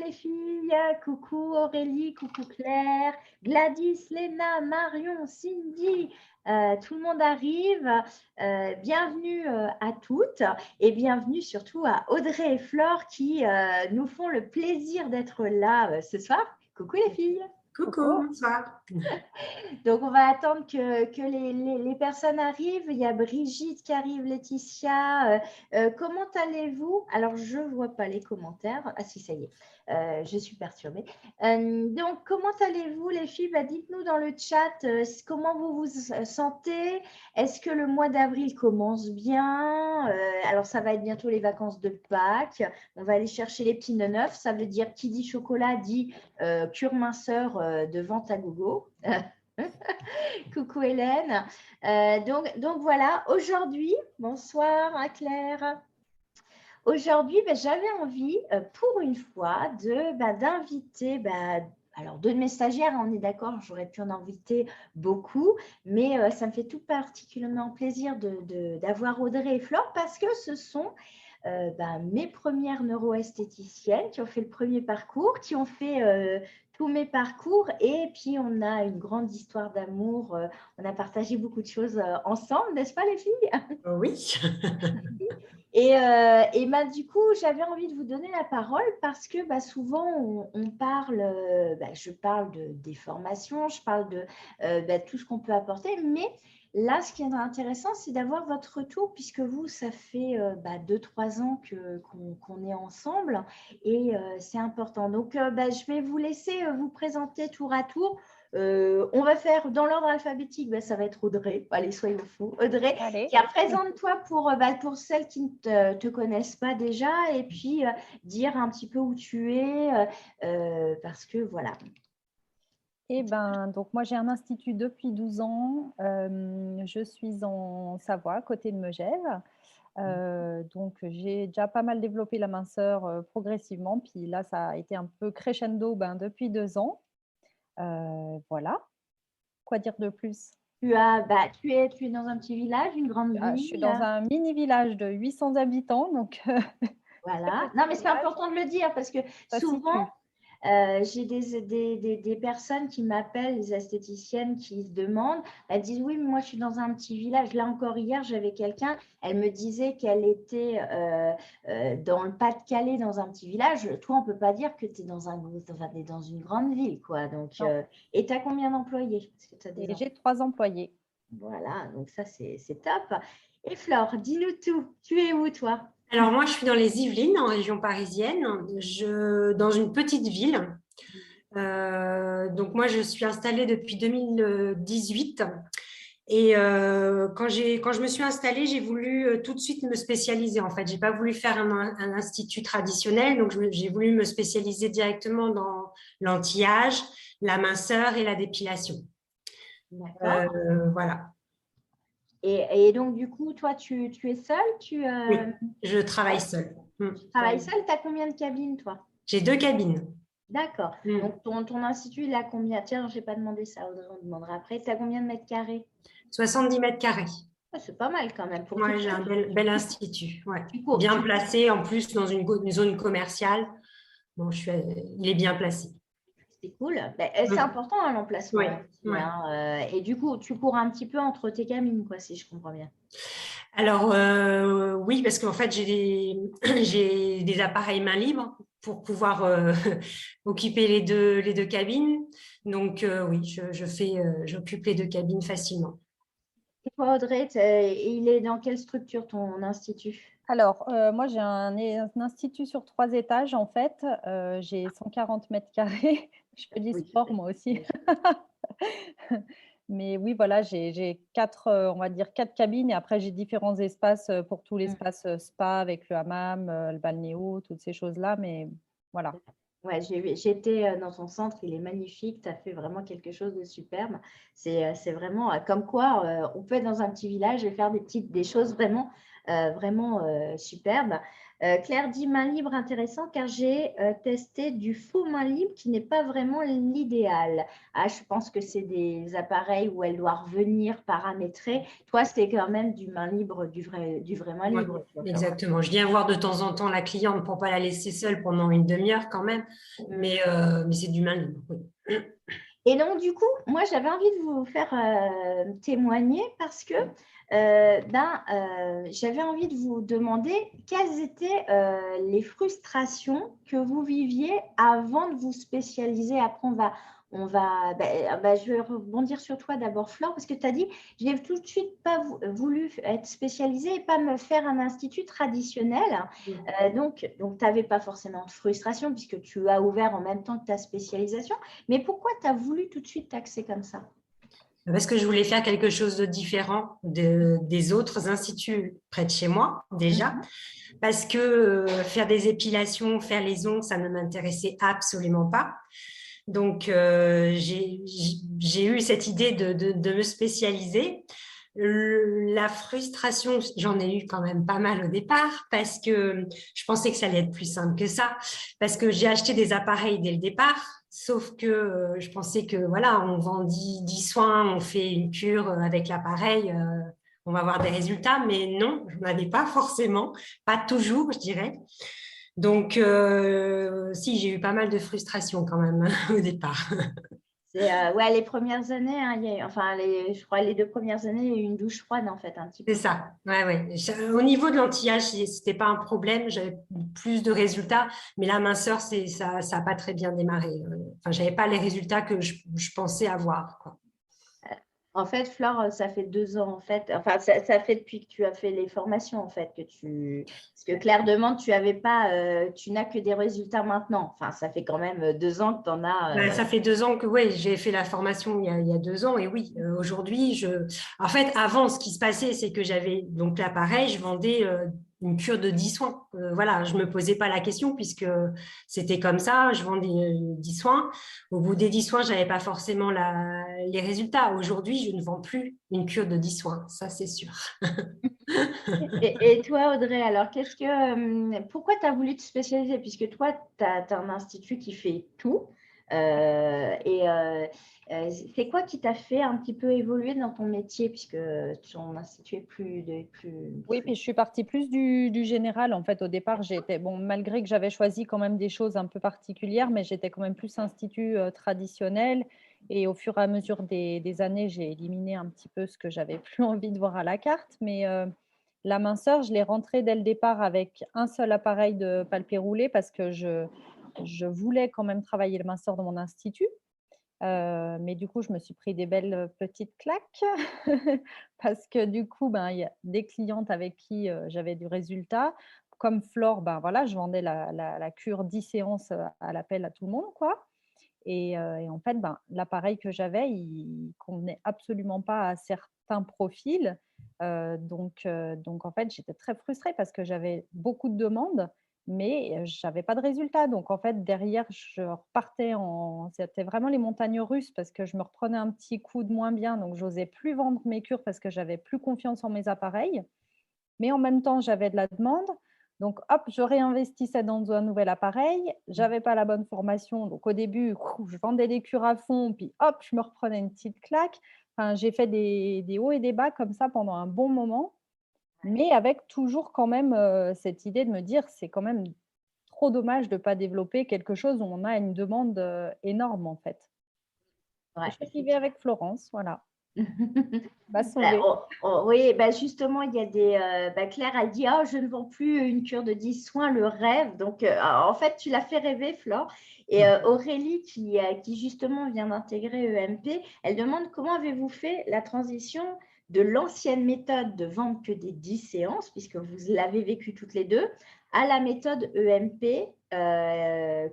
les filles, coucou Aurélie, coucou Claire, Gladys, Léna, Marion, Cindy, tout le monde arrive. Bienvenue à toutes et bienvenue surtout à Audrey et Flore qui nous font le plaisir d'être là ce soir. Coucou les filles. Coucou, bonsoir. Donc, on va attendre que les personnes arrivent. Il y a Brigitte qui arrive, Laetitia. Comment allez-vous? Alors, je ne vois pas les commentaires. Ah si, ça y est, je suis perturbée. Donc, comment allez-vous les filles? Dites-nous dans le chat comment vous vous sentez. Est-ce que le mois d'avril commence bien? Alors, ça va être bientôt les vacances de Pâques. On va aller chercher les petits neufs. Ça veut dire qui dit chocolat dit cure minceur de vente à gogo. Coucou Hélène. Donc voilà, aujourd'hui, bonsoir à Claire. Aujourd'hui, j'avais envie, pour une fois, d'inviter, alors deux de mes stagiaires, on est d'accord, j'aurais pu en inviter beaucoup, mais ça me fait tout particulièrement plaisir d'avoir Audrey et Flore parce que ce sont mes premières neuroesthéticiennes qui ont fait le premier parcours, qui ont fait tous mes parcours et puis on a une grande histoire d'amour. On a partagé beaucoup de choses ensemble, n'est-ce pas les filles? Oui. Et du coup, j'avais envie de vous donner la parole parce que souvent, on parle, je parle des formations, je parle de tout ce qu'on peut apporter, mais là, ce qui est intéressant, c'est d'avoir votre retour puisque vous, ça fait 2-3 ans qu'on est ensemble et c'est important. Donc, je vais vous laisser vous présenter tour à tour. On va faire dans l'ordre alphabétique, ça va être Audrey. Allez, soyons fous. Audrey, présente-toi pour celles qui ne te connaissent pas déjà et puis dire un petit peu où tu es parce que voilà. Donc moi j'ai un institut depuis 12 ans. Je suis en Savoie, à côté de Megève. Donc j'ai déjà pas mal développé la minceur progressivement. Puis là, ça a été un peu crescendo depuis 2 ans. Voilà. Quoi dire de plus? Tu es dans un petit village, une grande ville? Je suis dans un mini village de 800 habitants. Donc voilà. Non, mais c'est important de le dire parce que souvent, j'ai des personnes qui m'appellent, des esthéticiennes qui se demandent, elles disent oui, mais moi je suis dans un petit village. Là encore hier, j'avais quelqu'un, elle me disait qu'elle était dans le Pas-de-Calais, dans un petit village. Toi, on ne peut pas dire que tu es dans une grande ville, quoi. Donc, et tu as combien d'employés? J'ai 3 employés. Voilà, donc ça c'est top. Et Flore, dis-nous tout. Tu es où, toi? Alors moi, je suis dans les Yvelines, en région parisienne, dans une petite ville. Donc moi, je suis installée depuis 2018. Et quand je me suis installée, j'ai voulu tout de suite me spécialiser. En fait, j'ai pas voulu faire un institut traditionnel, donc j'ai voulu me spécialiser directement dans l'anti-âge, la minceur et la dépilation. D'accord. Voilà. Et donc, du coup, toi, tu es seule Oui, je travaille seule. Tu travailles seule? Tu as combien de cabines, toi? J'ai 2 cabines. D'accord. Donc, ton institut, il a combien? Tiens, je n'ai pas demandé ça, Audrey, on demandera après. Tu as combien de mètres carrés? 70 mètres carrés. C'est pas mal quand même. Ouais, j'ai un bel institut. Ouais. Bien placé, en plus, dans une zone commerciale. Bon, il est bien placé. C'est cool. C'est important l'emplacement. Oui. Et du coup, tu cours un petit peu entre tes cabines, quoi, si je comprends bien. Alors, oui, parce qu'en fait, j'ai des appareils main libre pour pouvoir occuper les deux cabines. Donc, oui, j'occupe les 2 cabines facilement. Et toi, Audrey, il est dans quelle structure ton institut? Alors, moi, j'ai un institut sur 3 étages, en fait. J'ai 140 mètres carrés. Je fais du sport, moi aussi. Mais oui, voilà, j'ai 4, on va dire 4 cabines. Et après, j'ai différents espaces pour tout l'espace spa avec le hammam, le balnéo, toutes ces choses-là. Mais voilà. Ouais, j'étais dans ton centre, il est magnifique, tu as fait vraiment quelque chose de superbe. C'est vraiment comme quoi on peut être dans un petit village et faire des choses vraiment superbes. Claire dit main libre intéressant car j'ai testé du faux main libre qui n'est pas vraiment l'idéal. Ah, je pense que c'est des appareils où elle doit revenir paramétrer. Toi, c'est quand même du main libre, du vrai main Ouais, libre. exactement. Je viens voir de temps en temps la cliente pour ne pas la laisser seule pendant une demi-heure quand même, mais c'est du main libre. Oui. Et donc, du coup, moi, j'avais envie de vous faire témoigner parce que j'avais envie de vous demander quelles étaient les frustrations que vous viviez avant de vous spécialiser. Après, je vais rebondir sur toi d'abord, Flore, parce que tu as dit, je n'ai tout de suite pas voulu être spécialisée et pas me faire un institut traditionnel. Donc, tu n'avais pas forcément de frustration puisque tu as ouvert en même temps que ta spécialisation. Mais pourquoi tu as voulu tout de suite t'axer comme ça? Parce que je voulais faire quelque chose de différent des autres instituts près de chez moi, déjà. Parce que faire des épilations, faire les ongles, ça ne m'intéressait absolument pas. Donc, j'ai eu cette idée de me spécialiser. La frustration, j'en ai eu quand même pas mal au départ parce que je pensais que ça allait être plus simple que ça, parce que j'ai acheté des appareils dès le départ, sauf que je pensais que voilà, on vend 10 soins, on fait une cure avec l'appareil, on va avoir des résultats, mais non, je n'en avais pas forcément, pas toujours, je dirais. Donc, si, j'ai eu pas mal de frustration quand même au départ. Ouais, les premières années, hein, je crois les 2 premières années, il y a eu une douche froide en fait, un petit peu. C'est ça, ouais. Au niveau de l'anti-âge, c'était pas un problème, j'avais plus de résultats, mais la minceur, ça a pas très bien démarré. Enfin, j'avais pas les résultats que je pensais avoir, quoi. En fait, Flore, ça fait 2 ans, en fait. Enfin, ça fait depuis que tu as fait les formations, en fait, Parce que Claire demande, tu n'as que des résultats maintenant. Enfin, ça fait quand même 2 ans que tu en as. Ça fait 2 ans que ouais, j'ai fait la formation il y a 2 ans et oui, aujourd'hui, en fait, avant, ce qui se passait, c'est que j'avais donc l'appareil, je vendais une cure de 10 soins. Voilà, je me posais pas la question puisque c'était comme ça, je vendais 10 soins. Au bout des 10 soins, j'avais pas forcément les résultats. Aujourd'hui, je ne vends plus une cure de 10 soins, ça c'est sûr. Et toi, Audrey, alors, pourquoi tu as voulu te spécialiser? Puisque toi, tu as un institut qui fait tout. C'est quoi qui t'a fait un petit peu évoluer dans ton métier, puisque ton institut est plus... Oui, puis je suis partie plus du général. En fait, au départ, bon, malgré que j'avais choisi quand même des choses un peu particulières, mais j'étais quand même plus institut traditionnel. Et au fur et à mesure des années, j'ai éliminé un petit peu ce que j'avais plus envie de voir à la carte. Mais la minceur, je l'ai rentrée dès le départ avec un seul appareil de palpé roulé parce que je voulais quand même travailler le minceur dans mon institut. Mais du coup, je me suis pris des belles petites claques parce que du coup, il y a des clientes avec qui j'avais du résultat. Comme Flore, voilà, je vendais la cure 10 séances à l'appel à tout le monde, quoi. Et en fait, l'appareil que j'avais, il convenait absolument pas à certains profils. Donc, en fait, j'étais très frustrée parce que j'avais beaucoup de demandes, mais je n'avais pas de résultat. Donc, en fait, derrière, je repartais c'était vraiment les montagnes russes parce que je me reprenais un petit coup de moins bien. Donc, j'osais plus vendre mes cures parce que j'avais plus confiance en mes appareils. Mais en même temps, j'avais de la demande. Donc, hop, je réinvestissais dans un nouvel appareil. Je n'avais pas la bonne formation. Donc, au début, je vendais des cures à fond. Puis, hop, je me reprenais une petite claque. Enfin, j'ai fait des hauts et des bas comme ça pendant un bon moment. Mais avec toujours quand même cette idée de me dire, c'est quand même trop dommage de ne pas développer quelque chose où on a une demande énorme, en fait. Ouais, Je suis arrivée avec Florence, voilà. Va Bah, sauver. oui, justement, il y a Claire, elle dit, oh, je ne vends plus une cure de 10 soins, le rêve. Donc, en fait, tu l'as fait rêver, Flore. Et Aurélie, qui justement vient d'intégrer EMP, elle demande comment avez-vous fait la transition de l'ancienne méthode de vendre que des 10 séances, puisque vous l'avez vécu toutes les deux, à la méthode EMP.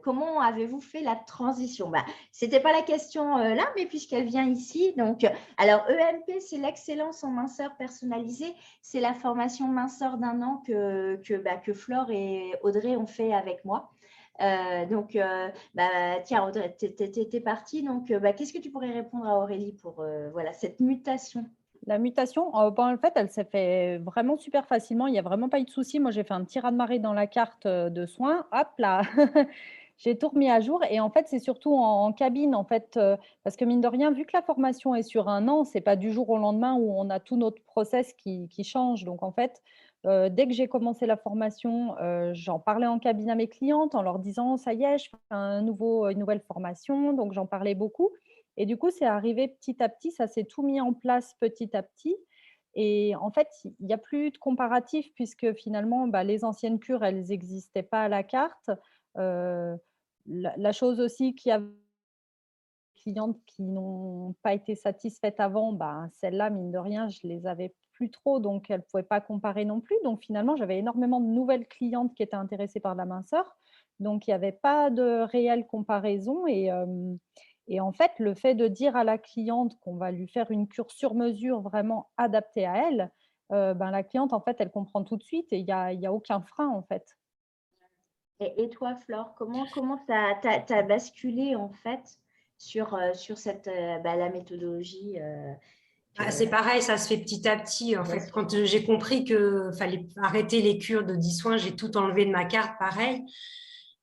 Comment avez-vous fait la transition? Ce n'était pas la question là, mais puisqu'elle vient ici, donc... Alors, EMP, c'est l'excellence en minceur personnalisée. C'est la formation minceur d'1 an que Flore et Audrey ont fait avec moi. Tiens, Audrey, tu es partie. Donc, qu'est-ce que tu pourrais répondre à Aurélie pour voilà, cette mutation? La mutation, en fait, elle s'est fait vraiment super facilement. Il n'y a vraiment pas eu de souci. Moi, j'ai fait un petit raz-de-marée dans la carte de soins. Hop là, j'ai tout remis à jour. Et en fait, c'est surtout en cabine, en fait, parce que mine de rien, vu que la formation est sur un an, c'est pas du jour au lendemain où on a tout notre process qui change. Donc, en fait, dès que j'ai commencé la formation, j'en parlais en cabine à mes clientes en leur disant, ça y est, je fais une nouvelle formation. Donc, j'en parlais beaucoup. Et du coup, c'est arrivé petit à petit, ça s'est tout mis en place petit à petit. Et en fait, il n'y a plus de comparatif puisque finalement, bah, les anciennes cures, elles n'existaient pas à la carte. Euh, la chose aussi qu'il y a des clientes qui n'ont pas été satisfaites avant, bah, celles-là, mine de rien, je les avais plus trop, donc elles ne pouvaient pas comparer non plus. Donc finalement, j'avais énormément de nouvelles clientes qui étaient intéressées par la minceur. Donc il n'y avait pas de réelle comparaison. Et en fait, le fait de dire à la cliente qu'on va lui faire une cure sur mesure vraiment adaptée à elle, ben, la cliente, en fait, elle comprend tout de suite et il y a aucun frein, en fait. Et toi, Flore, comment t'as basculé en fait sur la méthodologie C'est que... pareil, ça se fait petit à petit. En Bien fait, sûr. quand j'ai compris qu'il fallait arrêter les cures de 10 soins, j'ai tout enlevé de ma carte, pareil.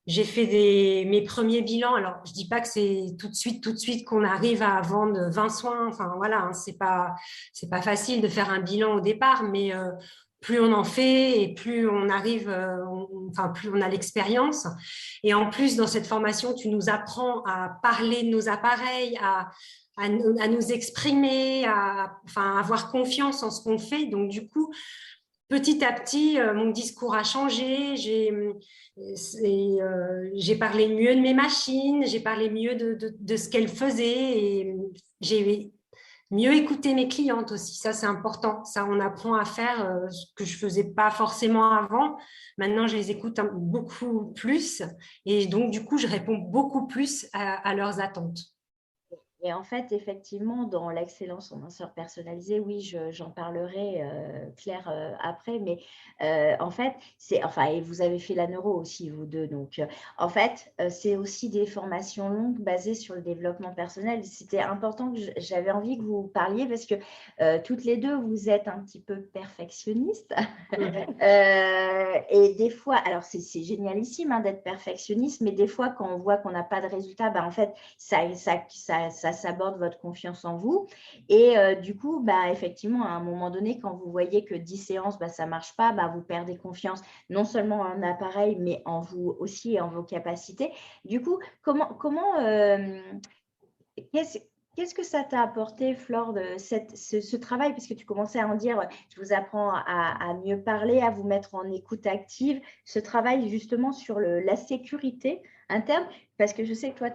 J'ai fait mes premiers bilans. Alors, je dis pas que c'est tout de suite qu'on arrive à vendre 20 soins. Enfin, voilà, hein, c'est pas facile de faire un bilan au départ, mais plus on en fait et plus on arrive, enfin, plus on a l'expérience. Et en plus, dans cette formation, tu nous apprends à parler de nos appareils, à nous exprimer, enfin, avoir confiance en ce qu'on fait. Donc, du coup, petit à petit, mon discours a changé. J'ai parlé mieux de mes machines, j'ai parlé mieux de ce qu'elles faisaient et j'ai mieux écouté mes clientes aussi. Ça, c'est important. Ça, on apprend à faire ce que je faisais pas forcément avant. Maintenant, je les écoute beaucoup plus et donc, du coup, je réponds beaucoup plus à leurs attentes. Et en fait, effectivement, dans l'excellence en minceur personnalisé, oui, j'en parlerai, Claire, après, mais en fait, et vous avez fait la neuro aussi, vous deux, donc en fait, c'est aussi des formations longues basées sur le développement personnel. C'était important que j'avais envie que vous parliez parce que toutes les deux, vous êtes un petit peu perfectionnistes. Et des fois, alors c'est génialissime hein, d'être perfectionniste, mais des fois, quand on voit qu'on n'a pas de résultat, en fait, ça s'aborde votre confiance en vous. Et du coup, effectivement, à un moment donné, quand vous voyez que 10 séances, ça ne marche pas, vous perdez confiance non seulement en l'appareil, mais en vous aussi et en vos capacités. Du coup, qu'est-ce que ça t'a apporté, Flore, de ce travail? Parce que tu commençais à en dire, je vous apprends à mieux parler, à vous mettre en écoute active. Ce travail justement sur la sécurité interne, parce que je sais que toi,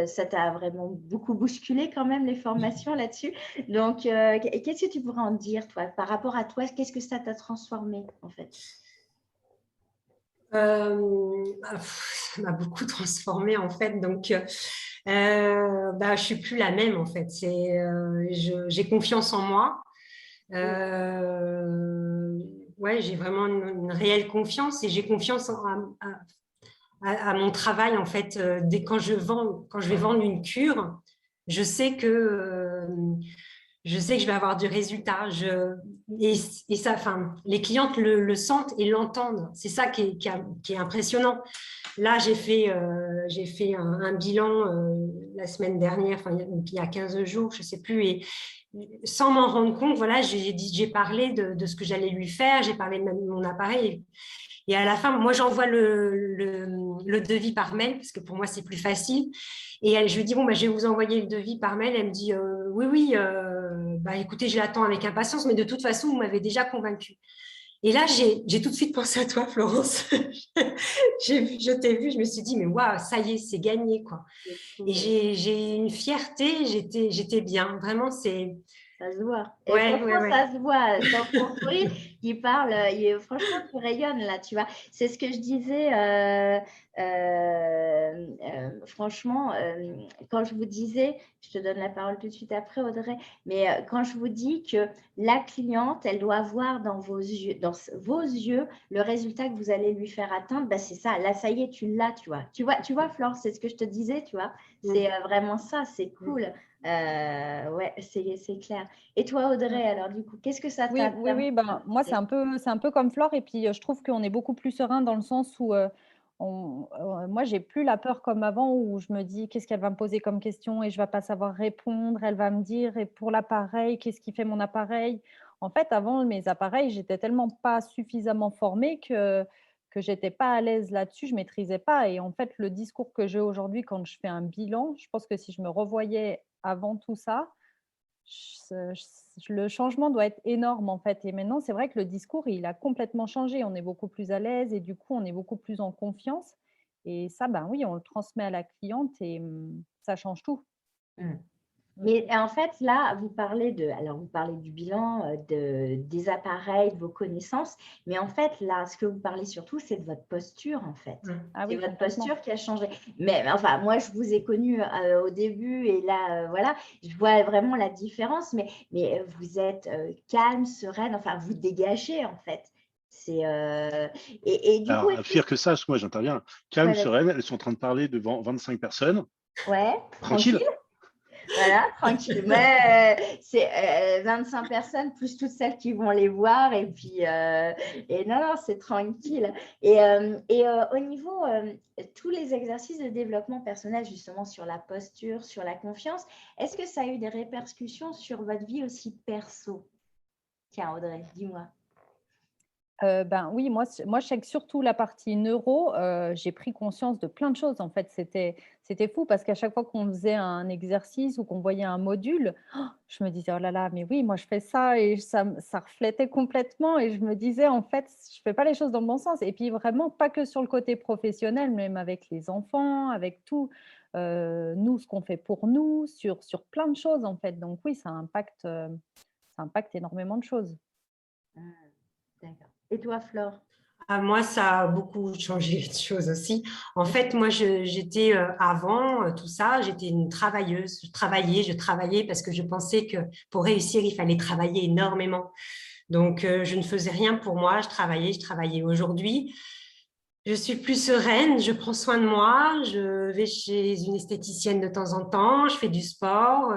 ça t'a vraiment beaucoup bousculé quand même les formations là-dessus. Donc, qu'est-ce que tu pourrais en dire, toi, par rapport à toi? Qu'est-ce que ça t'a transformé, en fait? Ça m'a beaucoup transformée en fait. Donc, je suis plus la même en fait. J'ai confiance en moi. Ouais, j'ai vraiment une réelle confiance et j'ai confiance à mon travail en fait. Dès quand je vais vendre une cure, je sais que je vais avoir du résultat. Et ça, enfin, les clientes le sentent et l'entendent. C'est ça qui est impressionnant. Là, j'ai fait un bilan la semaine dernière, enfin, il y a 15 jours, je ne sais plus, et sans m'en rendre compte, voilà, j'ai parlé de ce que j'allais lui faire, j'ai parlé de mon appareil. Et à la fin, moi, j'envoie le devis par mail, parce que pour moi, c'est plus facile. Et je lui dis, bon, je vais vous envoyer le devis par mail. Elle me dit, oui, oui, écoutez, je l'attends avec impatience, mais de toute façon, vous m'avez déjà convaincue. Et là, j'ai tout de suite pensé à toi, Florence. Je t'ai vu, je me suis dit, mais waouh, ça y est, c'est gagné, quoi. Et j'ai une fierté, j'étais bien. Vraiment, c'est... Ça se voit. Et Ouais, franchement, ouais. ça se voit. Dans ton sourire, il parle. Franchement, tu rayonnes là, tu vois. C'est ce que je disais. franchement, quand je vous disais, je te donne la parole tout de suite après, Audrey, mais quand je vous dis que la cliente, elle doit voir dans vos yeux le résultat que vous allez lui faire atteindre, bah, c'est ça. Là, ça y est, tu l'as, tu vois. Tu vois, Flore, c'est ce que je te disais, tu vois. C'est vraiment ça, c'est cool. Ouais, c'est clair. Et toi, Audrey, alors du coup, qu'est-ce que ça t'a Oui. Ben, moi, c'est un peu comme Flore. Et puis, je trouve qu'on est beaucoup plus serein dans le sens où moi, j'ai plus la peur comme avant où je me dis qu'est-ce qu'elle va me poser comme question et je ne vais pas savoir répondre. Elle va me dire, et pour l'appareil, qu'est-ce qui fait mon appareil? En fait, avant, mes appareils, j'étais tellement pas suffisamment formée que j'étais pas à l'aise là-dessus, je maîtrisais pas. Et en fait, le discours que j'ai aujourd'hui quand je fais un bilan, je pense que si je me revoyais avant tout ça, le changement doit être énorme en fait. Et maintenant, c'est vrai que le discours, il a complètement changé. On est beaucoup plus à l'aise et du coup, on est beaucoup plus en confiance. Et ça, ben oui, on le transmet à la cliente et ça change tout. Mais en fait, là, vous parlez du bilan, des appareils, de vos connaissances, mais en fait, là, ce que vous parlez surtout, c'est de votre posture, en fait. C'est votre posture qui a changé. Mais enfin, moi, je vous ai connu au début et là, voilà, je vois vraiment la différence, mais vous êtes calme, sereine, enfin, vous dégagez, en fait. C'est et du coup, pire que ça, parce que moi, j'interviens. Calme, sereine, elles sont en train de parler devant 25 personnes. Ouais, tranquille. Voilà, tranquille. Mais c'est 25 personnes plus toutes celles qui vont les voir. Et puis, non, c'est tranquille. Et au niveau, tous les exercices de développement personnel, justement, sur la posture, sur la confiance, est-ce que ça a eu des répercussions sur votre vie aussi perso? Tiens, Audrey, dis-moi. Ben oui, moi, je sais que surtout la partie neuro, j'ai pris conscience de plein de choses. En fait, c'était fou parce qu'à chaque fois qu'on faisait un exercice ou qu'on voyait un module, je me disais, oh là là, mais oui, moi, je fais ça et ça reflétait complètement. Et je me disais, en fait, je ne fais pas les choses dans le bon sens. Et puis, vraiment, pas que sur le côté professionnel, même avec les enfants, avec tout, nous, ce qu'on fait pour nous, sur plein de choses, en fait. Donc oui, ça impacte énormément de choses. D'accord. Et toi, Flore? Moi, ça a beaucoup changé de choses aussi. En fait, moi, j'étais avant tout ça, j'étais une travailleuse. Je travaillais parce que je pensais que pour réussir, il fallait travailler énormément. Donc, je ne faisais rien pour moi, je travaillais. Aujourd'hui, je suis plus sereine, je prends soin de moi, je vais chez une esthéticienne de temps en temps, je fais du sport.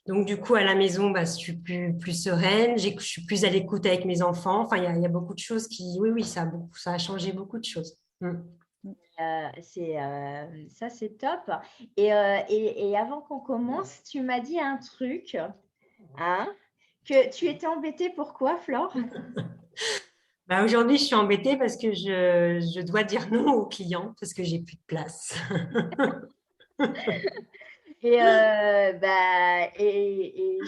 Donc, du coup, à la maison, je suis plus sereine, je suis plus à l'écoute avec mes enfants. Enfin, il y a beaucoup de choses oui, ça a changé beaucoup de choses. Ça, c'est top. Et avant qu'on commence, tu m'as dit un truc, hein, que tu étais embêtée. Pourquoi, Flore? Aujourd'hui, je suis embêtée parce que je dois dire non aux clients parce que j'ai plus de place. Et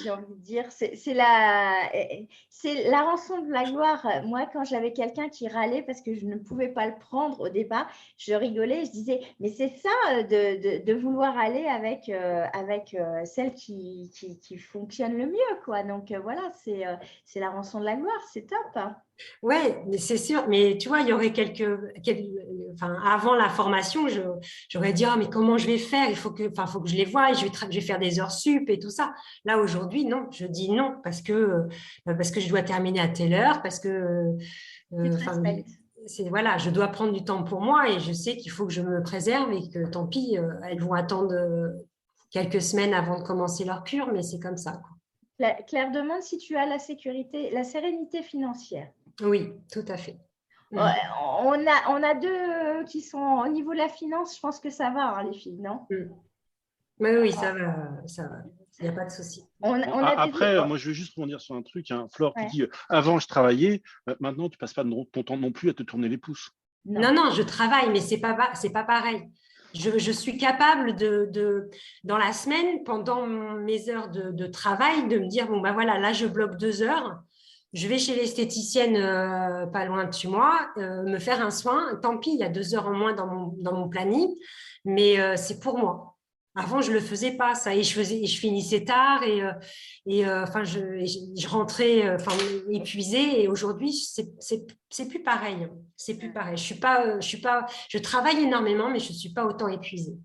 j'ai envie de dire, c'est la rançon de la gloire. Moi, quand j'avais quelqu'un qui râlait parce que je ne pouvais pas le prendre au départ, je rigolais, je disais, mais c'est ça de vouloir aller avec celle qui fonctionne le mieux, quoi. Donc voilà, c'est la rançon de la gloire, c'est top. Ouais, mais c'est sûr. Mais tu vois, il y aurait avant la formation, j'aurais dit, mais comment je vais faire? Il faut que je les voie, je vais faire des heures sup et tout ça. Là, aujourd'hui, non, je dis non parce que je dois terminer à telle heure, parce que, voilà, je dois prendre du temps pour moi et je sais qu'il faut que je me préserve et que tant pis, elles vont attendre quelques semaines avant de commencer leur cure, mais c'est comme ça, quoi. Claire demande si tu as la sérénité financière. Oui, tout à fait. On a deux qui sont au niveau de la finance. Je pense que ça va, les filles, non? Oui, ça va. Il n'y a pas de souci. Après, moi, je veux juste rebondir sur un truc. Flore, tu dis, avant, je travaillais. Maintenant, tu passes pas ton temps non plus à te tourner les pouces. Non, je travaille, mais c'est pas pareil. Je suis capable dans la semaine, pendant mes heures de travail, de me dire, voilà, là, je bloque 2 heures. Je vais chez l'esthéticienne pas loin de chez moi, me faire un soin. Tant pis, il y a 2 heures en moins dans mon planning, mais c'est pour moi. Avant, je le faisais pas ça et je finissais tard et je rentrais épuisée et aujourd'hui c'est plus pareil. C'est plus pareil. Je travaille énormément, mais je suis pas autant épuisée.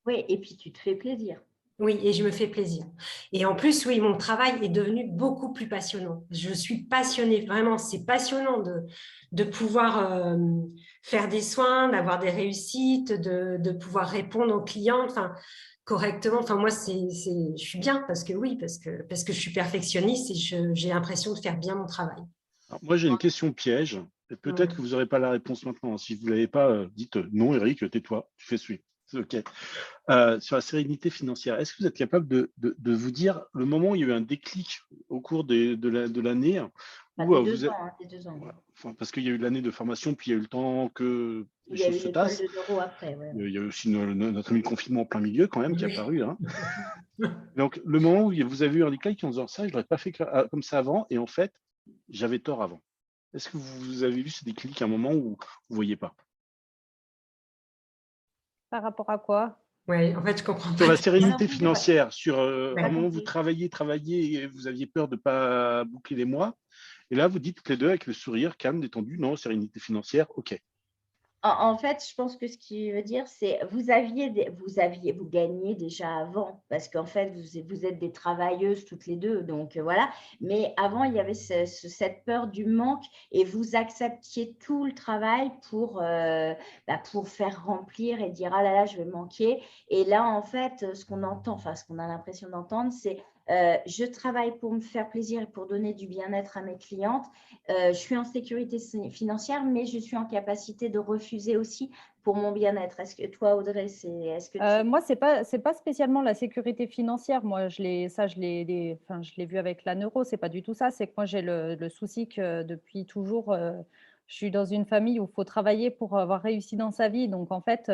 Oui, et puis tu te fais plaisir. Oui, et je me fais plaisir. Et en plus, oui, mon travail est devenu beaucoup plus passionnant. Je suis passionnée, vraiment, c'est passionnant de pouvoir faire des soins, d'avoir des réussites, de pouvoir répondre aux clients, enfin, correctement. Enfin, moi, je suis bien parce que je suis perfectionniste et j'ai l'impression de faire bien mon travail. Alors, moi, j'ai une question piège, et peut-être que Ouais. vous n'aurez pas la réponse maintenant. Si vous ne l'avez pas, dites non, Eric, tais-toi, tu fais celui. C'est OK. Sur la sérénité financière, est-ce que vous êtes capable de vous dire le moment où il y a eu un déclic au cours de l'année Enfin, où des vous deux êtes, ans, hein, des 2 ans. voilà, enfin, parce qu'il y a eu l'année de formation, puis il y a eu le temps que les Il y a choses eu se l'école tassent. de neuro après, ouais. Il y a eu aussi notre ami le confinement en plein milieu quand même qui est Oui. apparu, hein. Donc, le moment où vous avez eu un déclic en disant ça, je ne l'aurais pas fait comme ça avant, et en fait, j'avais tort avant. Est-ce que vous avez vu ce déclic à un moment où vous ne voyez pas? Par rapport à quoi? Ouais, en fait, je comprends Sur pas. la Moi non sérénité plus, ouais. financière, sur un Pas Ouais. moment où vous compris. travaillez et vous aviez peur de ne pas boucler les mois, et là, vous dites toutes les deux avec le sourire, calme, détendu, non, sérénité financière, OK. En fait, je pense que ce qu'il veut dire, c'est vous gagnez déjà avant, parce qu'en fait, vous êtes des travailleuses toutes les deux, donc voilà. Mais avant, il y avait cette peur du manque et vous acceptiez tout le travail pour faire remplir et dire ah là là, je vais manquer. Et là, en fait, ce qu'on entend, enfin, ce qu'on a l'impression d'entendre, c'est je travaille pour me faire plaisir et pour donner du bien-être à mes clientes. Je suis en sécurité financière, mais je suis en capacité de refuser aussi pour mon bien-être. Est-ce que toi, Audrey, est-ce que tu… Moi, c'est pas spécialement la sécurité financière. Moi, enfin, je l'ai vu avec la neuro. C'est pas du tout ça. C'est que moi, j'ai le souci que depuis toujours, je suis dans une famille où il faut travailler pour avoir réussi dans sa vie. Donc, en fait,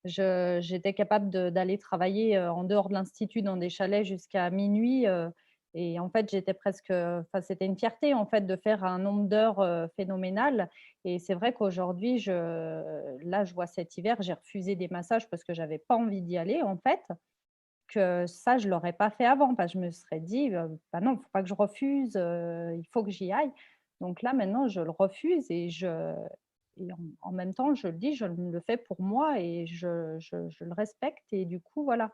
j'étais capable d'aller travailler en dehors de l'institut dans des chalets jusqu'à minuit. Et en fait, enfin, c'était une fierté en fait de faire un nombre d'heures phénoménal. Et c'est vrai qu'aujourd'hui, là, je vois cet hiver, j'ai refusé des massages parce que j'avais pas envie d'y aller, en fait, que ça, je l'aurais pas fait avant, parce que je me serais dit, bah non, il faut pas que je refuse, il faut que j'y aille. Donc là, maintenant, je le refuse et en même temps, je le dis, je le fais pour moi et je le respecte. Et du coup, voilà.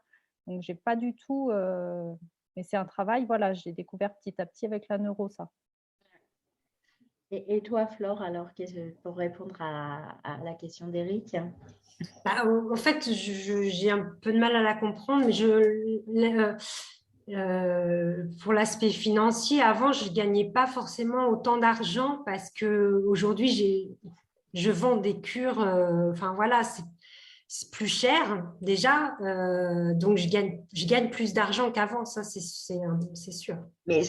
Donc, j'ai pas du tout, mais c'est un travail, voilà, j'ai découvert petit à petit avec la neuro, ça. Et toi, Flore, alors, pour répondre à la question d'Éric? Bah, en fait, j'ai un peu de mal à la comprendre, mais pour l'aspect financier, avant, je ne gagnais pas forcément autant d'argent parce que aujourd'hui, je vends des cures, enfin voilà, c'est plus cher déjà, donc je gagne plus d'argent qu'avant, ça c'est sûr. Mais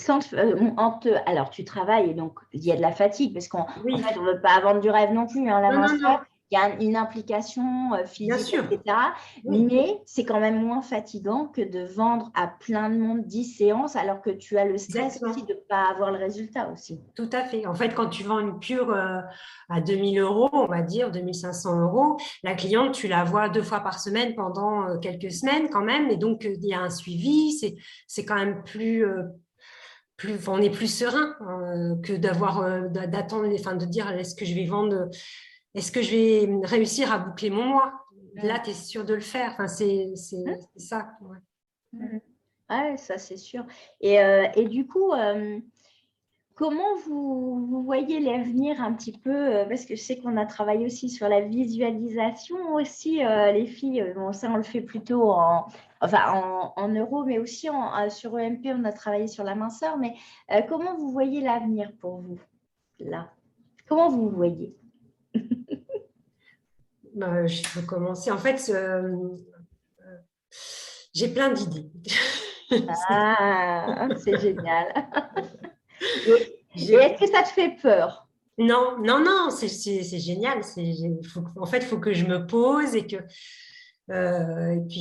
alors, tu travailles, et donc il y a de la fatigue, parce qu'en Oui, fait, on ne veut pas vendre du rêve non plus, hein, la non, non, non, minceur. Il y a une implication bien physique, sûr, etc. oui. Mais c'est quand même moins fatigant que de vendre à plein de monde 10 séances, alors que tu as le stress aussi Exactement. de ne pas avoir le résultat aussi. Tout à fait. En fait, quand tu vends une cure à 2 000 euros, on va dire 2 500 euros, la cliente, tu la vois 2 fois par semaine pendant quelques semaines quand même. Et donc, il y a un suivi. C'est quand même on est plus serein que d'attendre, enfin, de dire est-ce que je vais réussir à boucler mon mois? Là, tu es sûr de le faire. Enfin, Hein. c'est ça. Ouais. Ouais, ça c'est sûr. Et du coup, comment vous voyez l'avenir un petit peu, parce que je sais qu'on a travaillé aussi sur la visualisation aussi, les filles, bon, ça on le fait plutôt en euros, mais aussi sur EMP, on a travaillé sur la minceur, mais comment vous voyez l'avenir pour vous, là? Comment vous voyez? Je peux commencer. En fait, j'ai plein d'idées. Ah, c'est génial. Et J'ai est-ce que ça te fait peur? Non, non, non, c'est génial. En fait, il faut que je me pose et puis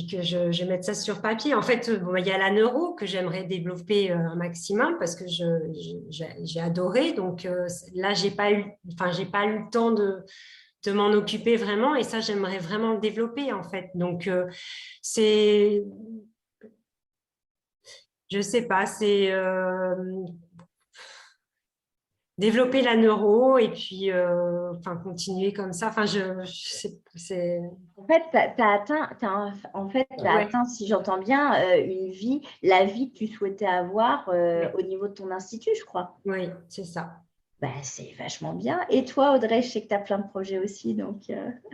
que je mette ça sur papier. En fait, bon, il y a la neuro que j'aimerais développer un maximum parce que j'ai adoré. Donc là, j'ai pas eu le temps de m'en occuper vraiment et ça, j'aimerais vraiment le développer en fait. Donc c'est, je sais pas, développer la neuro et puis continuer comme ça. Enfin, c'est En fait, tu as ouais, atteint, si j'entends bien, la vie que tu souhaitais avoir ouais, au niveau de ton institut, je crois. ouais, c'est ça. Bah, c'est vachement bien. Et toi, Audrey, je sais que tu as plein de projets aussi. Donc,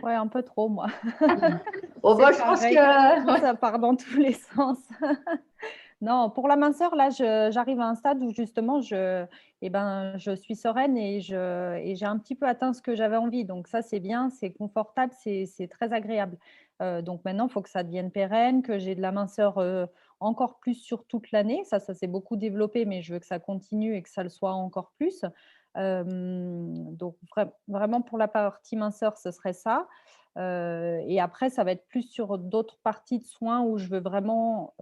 Ouais, un peu trop, moi. bon, C'est bah, je pense pareil. que… Ça part dans tous les sens. Non, pour la minceur, là, j'arrive à un stade où justement, je suis sereine et j'ai un petit peu atteint ce que j'avais envie. Donc ça, c'est bien, c'est confortable, c'est très agréable. Donc maintenant, il faut que ça devienne pérenne, que j'ai de la minceur encore plus sur toute l'année. Ça s'est beaucoup développé, mais je veux que ça continue et que ça le soit encore plus. Donc vraiment pour la partie minceur, ce serait ça. Et après, ça va être plus sur d'autres parties de soins où je veux vraiment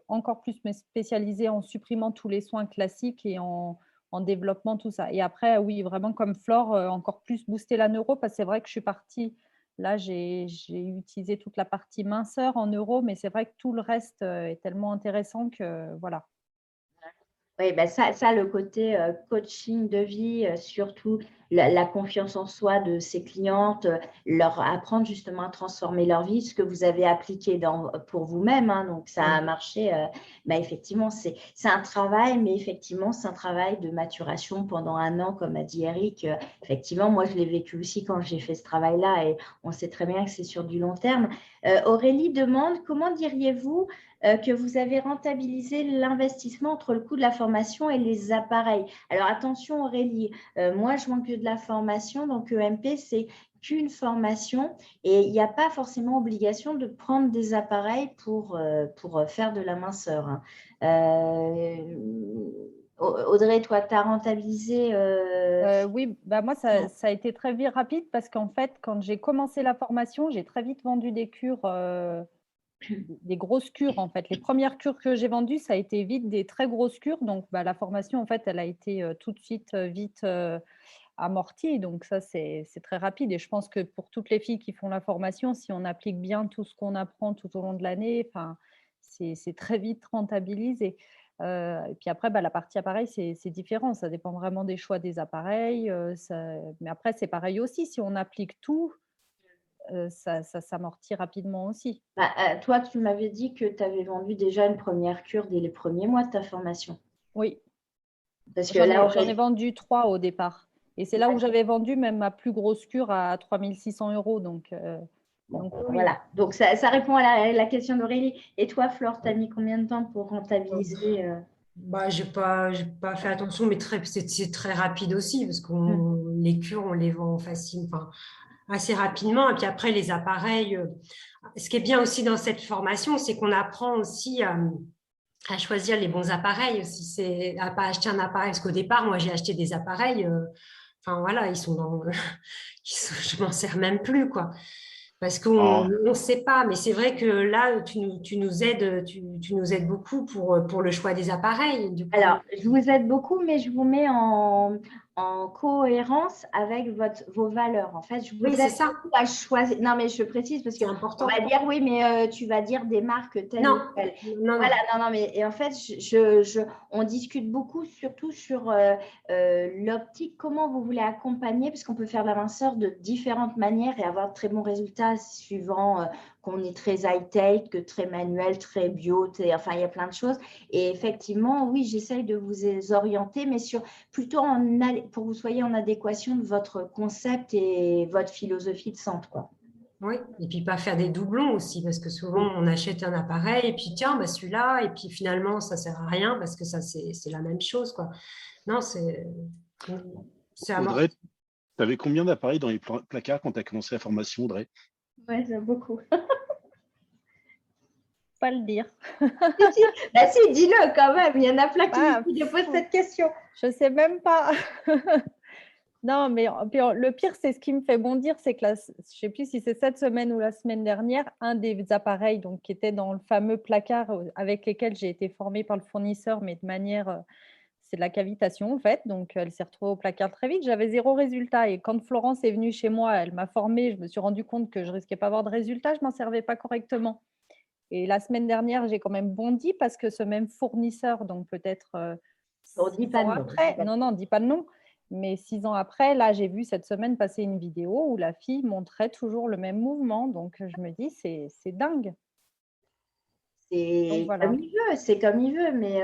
encore plus me spécialiser en supprimant tous les soins classiques et en développement, tout ça. Et après, oui, vraiment comme Flore, encore plus booster la neuro, parce que c'est vrai que je suis partie, là, j'ai utilisé toute la partie minceur en neuro, mais c'est vrai que tout le reste est tellement intéressant que voilà. Oui, ben ça, le côté coaching de vie, surtout la confiance en soi de ses clientes, leur apprendre justement à transformer leur vie, ce que vous avez appliqué pour vous-même, hein, donc ça a marché. Ben effectivement, c'est un travail, mais effectivement, c'est un travail de maturation pendant 1 an, comme a dit Eric. Effectivement, moi, je l'ai vécu aussi quand j'ai fait ce travail-là et on sait très bien que c'est sur du long terme. Aurélie demande, comment diriez-vous que vous avez rentabilisé l'investissement entre le coût de la formation et les appareils? Alors attention Aurélie, moi je manque de la formation, donc EMP c'est qu'une formation et il n'y a pas forcément obligation de prendre des appareils pour faire de la minceur, hein. Audrey, toi, tu as rentabilisé Oui, bah moi, ça a été très vite rapide parce qu'en fait, quand j'ai commencé la formation, j'ai très vite vendu des cures, des grosses cures en fait. Les premières cures que j'ai vendues, ça a été vite des très grosses cures. Donc, bah, la formation, en fait, elle a été tout de suite vite amortie. Donc, ça, c'est très rapide. Et je pense que pour toutes les filles qui font la formation, si on applique bien tout ce qu'on apprend tout au long de l'année, c'est très vite rentabilisé. Et puis après, bah, la partie appareil, c'est différent. Ça dépend vraiment des choix des appareils. Mais après, c'est pareil aussi. Si on applique tout, ça s'amortit rapidement aussi. bah, toi, tu m'avais dit que tu avais vendu déjà une première cure dès les premiers mois de ta formation. Oui, Parce que j'en là, ai vendu 3 au départ. Et c'est là où j'avais vendu même ma plus grosse cure à 3 600 €. bon, Donc oui. voilà. Donc, ça répond à la question d'Aurélie. Et toi, Flore, tu as mis combien de temps pour rentabiliser Bah, j'ai pas fait attention, mais c'est très rapide aussi, parce que Hmm. les cures, on les vend facile, enfin, assez rapidement. Et puis après, les appareils, ce qui est bien aussi dans cette formation, c'est qu'on apprend aussi à choisir les bons appareils aussi. C'est à pas acheter un appareil, parce qu'au départ, moi, j'ai acheté des appareils, enfin voilà, ils sont dans, je m'en sers même plus, quoi. Parce qu'on Ah, ne sait pas, mais c'est vrai que là, tu nous aides, tu nous aides beaucoup pour le choix des appareils. Du coup, Alors, je vous aide beaucoup, mais je vous mets en cohérence avec vos valeurs. En fait, je oui, vous c'est aide ça, beaucoup à choisir. Non, mais je précise parce que c'est on va important. dire oui, mais tu vas dire des marques telles Non, ou telles. non, non. Voilà, non, non, mais et en fait, on discute beaucoup, surtout sur l'optique, comment vous voulez accompagner, parce qu'on peut faire la minceur de différentes manières et avoir de très bons résultats suivant qu'on est très high-tech, que très manuel, très bio, enfin, il y a plein de choses. Et effectivement, oui, j'essaye de vous orienter, mais plutôt pour que vous soyez en adéquation de votre concept et votre philosophie de centre, quoi. Oui, et puis pas faire des doublons aussi, parce que souvent Oui. on achète un appareil et puis tiens, bah, celui-là, et puis finalement ça sert à rien parce que ça c'est la même chose, quoi. Non, c'est Audrey, amorti. tu avais combien d'appareils dans les placards quand tu as commencé la formation, Audrey? Ouais, j'aime beaucoup. Pas le dire. Si, si, bah, si, dis-le quand même. Il y en a plein Ah, qui te posent cette question. je sais même pas. Non, mais puis, le pire, c'est ce qui me fait bondir, c'est que je ne sais plus si c'est cette semaine ou la semaine dernière, un des appareils donc, qui était dans le fameux placard avec lesquels j'ai été formée par le fournisseur, mais de manière, c'est de la cavitation en fait, donc elle s'est retrouvée au placard très vite. J'avais 0 résultat et quand Florence est venue chez moi, elle m'a formée, je me suis rendu compte que je risquais pas d'avoir de résultat, je m'en servais pas correctement. Et la semaine dernière, j'ai quand même bondi parce que ce même fournisseur, donc peut-être On ne dit 6 pas ans de non. après, non, non, dis pas de nom, Mais 6 ans après, là, j'ai vu cette semaine passer une vidéo où la fille montrait toujours le même mouvement. Donc, je me dis, c'est dingue. Donc, C'est voilà. comme il veut, c'est comme il veut. Mais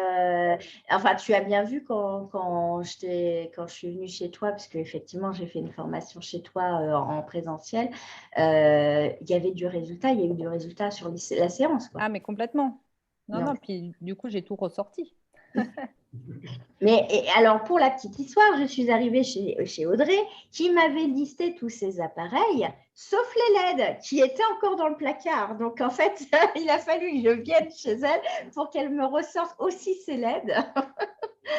enfin, tu as bien vu quand je suis venue chez toi, parce qu'effectivement, j'ai fait une formation chez toi en présentiel, il y avait du résultat, il y a eu du résultat sur la séance, quoi. Ah, mais complètement. Non, Non. non, puis du coup, j'ai tout ressorti. Mais alors, pour la petite histoire, je suis arrivée chez Audrey qui m'avait listé tous ses appareils, sauf les LED qui étaient encore dans le placard. Donc, en fait, il a fallu que je vienne chez elle pour qu'elle me ressorte aussi ses LED.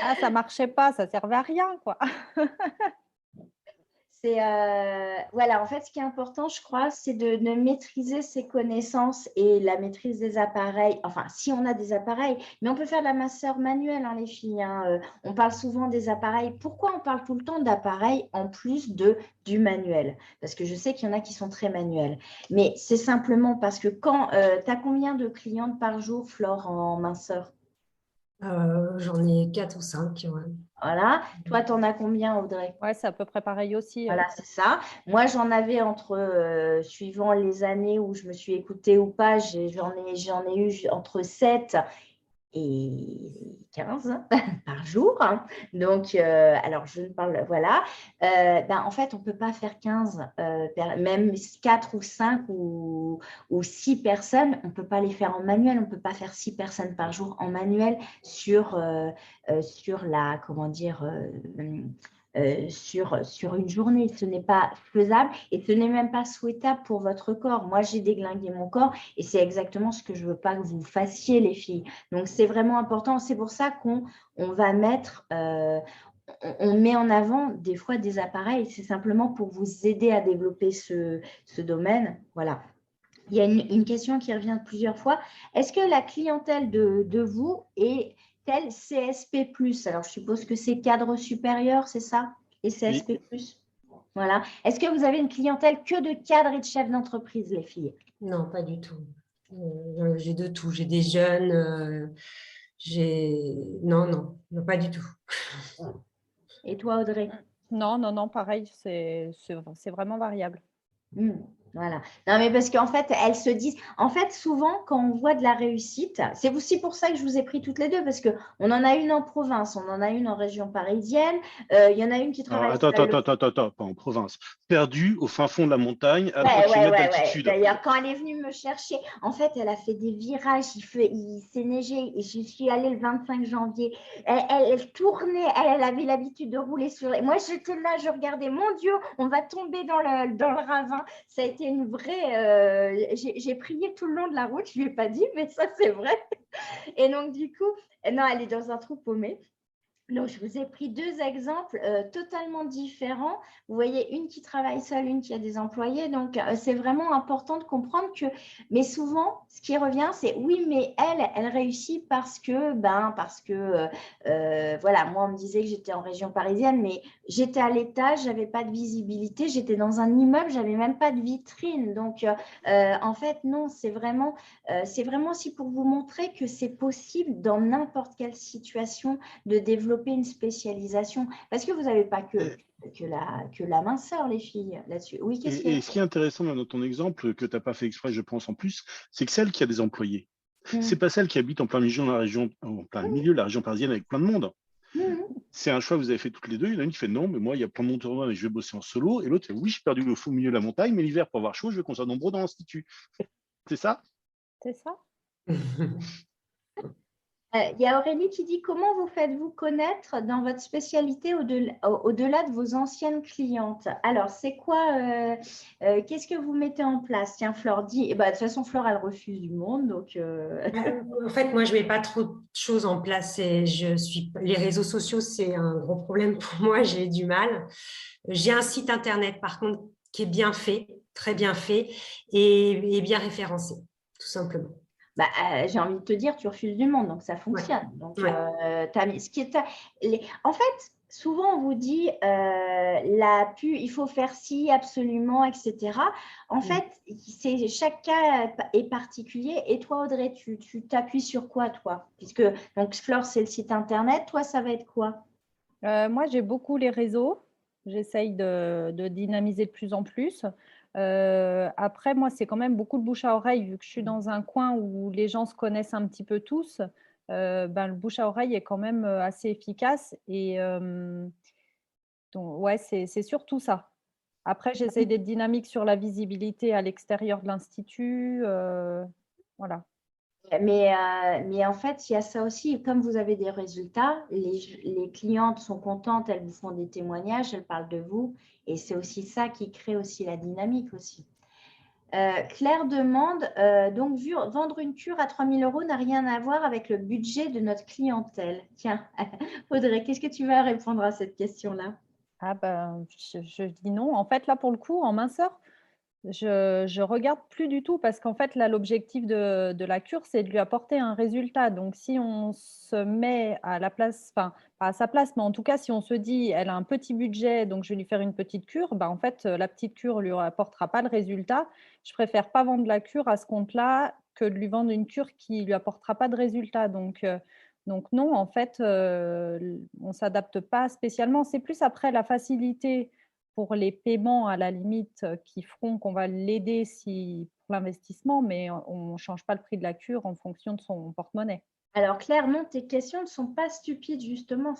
Ah, ça marchait pas, ça servait à rien, quoi. Voilà, en fait, ce qui est important, je crois, c'est de maîtriser ses connaissances et la maîtrise des appareils. Enfin, si on a des appareils, mais on peut faire de la masseur manuelle, hein, les filles. Hein. On parle souvent des appareils. Pourquoi on parle tout le temps d'appareils en plus du manuel? Parce que je sais qu'il y en a qui sont très manuels. Mais c'est simplement parce que quand tu as combien de clientes par jour, Flore, en minceur? J'en ai 4 ou 5. Ouais. Voilà. Toi, tu en as combien, Audrey? Ouais, c'est à peu près pareil aussi. Voilà, c'est ça. Moi, j'en avais suivant les années où je me suis écoutée ou pas, j'en ai eu entre 7 et 15 par jour. Hein. Donc, alors, je ne parle, voilà. En fait, on ne peut pas faire 15, même 4 ou 5 ou 6 personnes, on ne peut pas les faire en manuel. On ne peut pas faire 6 personnes par jour en manuel sur la, comment dire, sur une journée. Ce n'est pas faisable et ce n'est même pas souhaitable pour votre corps. Moi, j'ai déglingué mon corps et c'est exactement ce que je ne veux pas que vous fassiez, les filles. Donc, c'est vraiment important. C'est pour ça qu'on va mettre, on met en avant des fois des appareils. C'est simplement pour vous aider à développer ce domaine. Voilà. Il y a une question qui revient plusieurs fois. Est-ce que la clientèle de vous est telle CSP+? Alors, je suppose que c'est cadre supérieur, c'est ça? Et CSP+. Voilà. Est-ce que vous avez une clientèle que de cadres et de chefs d'entreprise, les filles? Non, pas du tout. J'ai de tout. J'ai des jeunes. Non, pas du tout. Et toi, Audrey? Non, non, non, pareil, c'est vraiment variable. Voilà. Non, mais parce qu'en fait, elles se disent, en fait, souvent, quand on voit de la réussite, c'est aussi pour ça que je vous ai pris toutes les deux, parce qu'on en a une en province, on en a une en région parisienne, il y en a une qui travaille… Attends, pas en province. Perdu au fin fond de la montagne, à 3 km Ouais. d'altitude. D'ailleurs, quand elle est venue me chercher, en fait, elle a fait des virages, il s'est neigé, et je suis allée le 25 janvier. Elle tournait, elle avait l'habitude de rouler sur… Moi, j'étais là, je regardais, mon Dieu, on va tomber dans le ravin. Ça a été une vraie… j'ai prié tout le long de la route, je ne lui ai pas dit, mais ça, c'est vrai. Et donc, du coup, non, elle est dans un trou paumé. Donc, je vous ai pris deux exemples totalement différents. Vous voyez, une qui travaille seule, une qui a des employés. Donc, c'est vraiment important de comprendre que, mais souvent, ce qui revient, c'est oui, mais elle réussit parce que, voilà, moi, on me disait que j'étais en région parisienne, mais j'étais à l'étage, j'avais pas de visibilité, j'étais dans un immeuble, j'avais même pas de vitrine. Donc, en fait, non, c'est vraiment aussi pour vous montrer que c'est possible dans n'importe quelle situation de développer une spécialisation, parce que vous n'avez pas que la minceur, les filles, là-dessus. Oui, qu'est-ce qu'il y a? Et ce qui est intéressant dans ton exemple, que tu n'as pas fait exprès, je pense, en plus, c'est que celle qui a des employés, c'est pas celle qui habite en plein milieu de la région parisienne avec plein de monde. C'est un choix que vous avez fait toutes les deux. Il y en a une qui fait non, mais moi, il y a plein de monde autour de moi, mais je vais bosser en solo. Et l'autre, oui, je suis perdu au faux milieu de la montagne, mais l'hiver, pour avoir chaud, je vais qu'on soit nombreux dans l'institut. C'est ça? C'est ça. Il y a Aurélie qui dit comment vous faites-vous connaître dans votre spécialité au-delà de vos anciennes clientes? Alors, c'est quoi qu'est-ce que vous mettez en place? Tiens, Flore dit, de toute façon, Flore, elle refuse du monde. Donc, En fait, moi, je ne mets pas trop de choses en place. Les réseaux sociaux, c'est un gros problème pour moi. J'ai du mal. J'ai un site internet, par contre, qui est bien fait, très bien fait et bien référencé, tout simplement. J'ai envie de te dire, tu refuses du monde, donc ça fonctionne. Ouais. Donc, en fait, souvent on vous dit la pub, il faut faire ci absolument, etc. En fait, chaque cas est particulier. Et toi, Audrey, tu t'appuies sur quoi, toi? Puisque donc Flore, c'est le site internet. Toi, ça va être quoi? Moi, j'ai beaucoup les réseaux. J'essaye de dynamiser de plus en plus. Après, moi, c'est quand même beaucoup de bouche à oreille, vu que je suis dans un coin où les gens se connaissent un petit peu tous. Le bouche à oreille est quand même assez efficace. Et donc, ouais, c'est surtout ça. Après, j'essaye d'être dynamique sur la visibilité à l'extérieur de l'Institut. Voilà. Mais en fait, il y a ça aussi. Comme vous avez des résultats, les clientes sont contentes, elles vous font des témoignages, elles parlent de vous. Et c'est aussi ça qui crée aussi la dynamique aussi. Claire demande, donc vendre une cure à 3 000 € n'a rien à voir avec le budget de notre clientèle. Tiens, Audrey, qu'est-ce que tu vas répondre à cette question-là? Ah ben, je dis non. En fait, là, pour le coup, en minceur, je regarde plus du tout parce qu'en fait, là, l'objectif de la cure, c'est de lui apporter un résultat. Donc, si on se met à la place, enfin, pas à sa place, mais en tout cas, si on se dit, elle a un petit budget, donc je vais lui faire une petite cure, bah, en fait, la petite cure lui apportera pas le résultat. Je préfère pas vendre la cure à ce compte-là que de lui vendre une cure qui lui apportera pas de résultat. Donc non, en fait, on s'adapte pas spécialement. C'est plus après la facilité pour les paiements à la limite qui feront qu'on va l'aider pour l'investissement, mais on ne change pas le prix de la cure en fonction de son porte-monnaie. Alors Claire, non, tes questions ne sont pas stupides justement.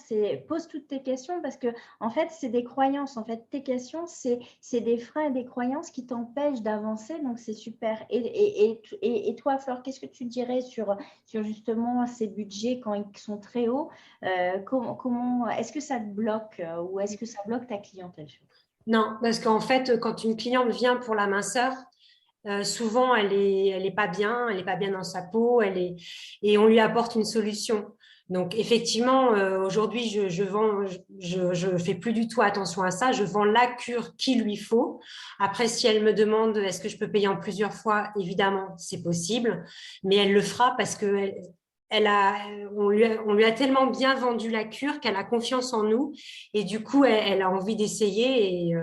Pose toutes tes questions parce que en fait, c'est des croyances. En fait, tes questions, c'est des freins et des croyances qui t'empêchent d'avancer. Donc c'est super. Et toi, Flore, qu'est-ce que tu dirais sur justement ces budgets quand ils sont très hauts? Comment est-ce que ça te bloque ou est-ce que ça bloque ta clientèle? Non, parce qu'en fait, quand une cliente vient pour la minceur, souvent elle est pas bien, elle est pas bien dans sa peau, et on lui apporte une solution. Donc effectivement, aujourd'hui, je fais plus du tout attention à ça. Je vends la cure qu'il lui faut. Après, si elle me demande est-ce que je peux payer en plusieurs fois, évidemment, c'est possible, mais elle le fera parce que on lui a tellement bien vendu la cure qu'elle a confiance en nous et du coup, elle a envie d'essayer et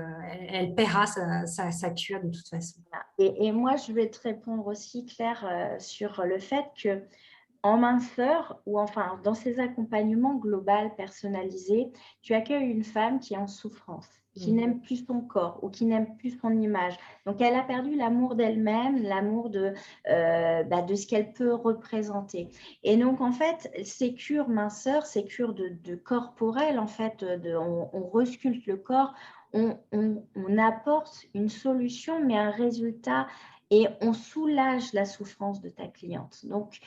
elle paiera sa cure de toute façon. Et moi, je vais te répondre aussi, Claire, sur le fait que en minceur ou enfin dans ces accompagnements globaux personnalisés, tu accueilles une femme qui est en souffrance, qui n'aime plus son corps ou qui n'aime plus son image. Donc, elle a perdu l'amour d'elle-même, l'amour de ce qu'elle peut représenter. Et donc, en fait, ces cures minceur, ces cures de corporelles, en fait, on resculpte le corps, on apporte une solution, mais un résultat et on soulage la souffrance de ta cliente. Donc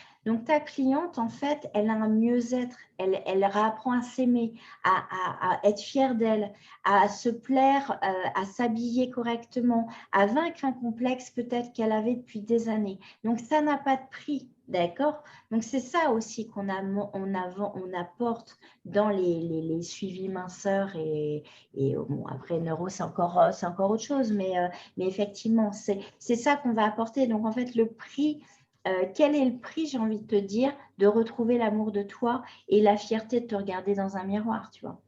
ta cliente, en fait, elle a un mieux-être, elle apprend à s'aimer, à être fière d'elle, à se plaire, à s'habiller correctement, à vaincre un complexe peut-être qu'elle avait depuis des années. Donc, ça n'a pas de prix, d'accord? Donc, c'est ça aussi qu'on apporte dans les suivis minceurs et bon, après, neuro, c'est encore autre chose, mais effectivement, c'est ça qu'on va apporter. Donc, en fait, le prix, quel est le prix, j'ai envie de te dire, de retrouver l'amour de toi et la fierté de te regarder dans un miroir, tu vois.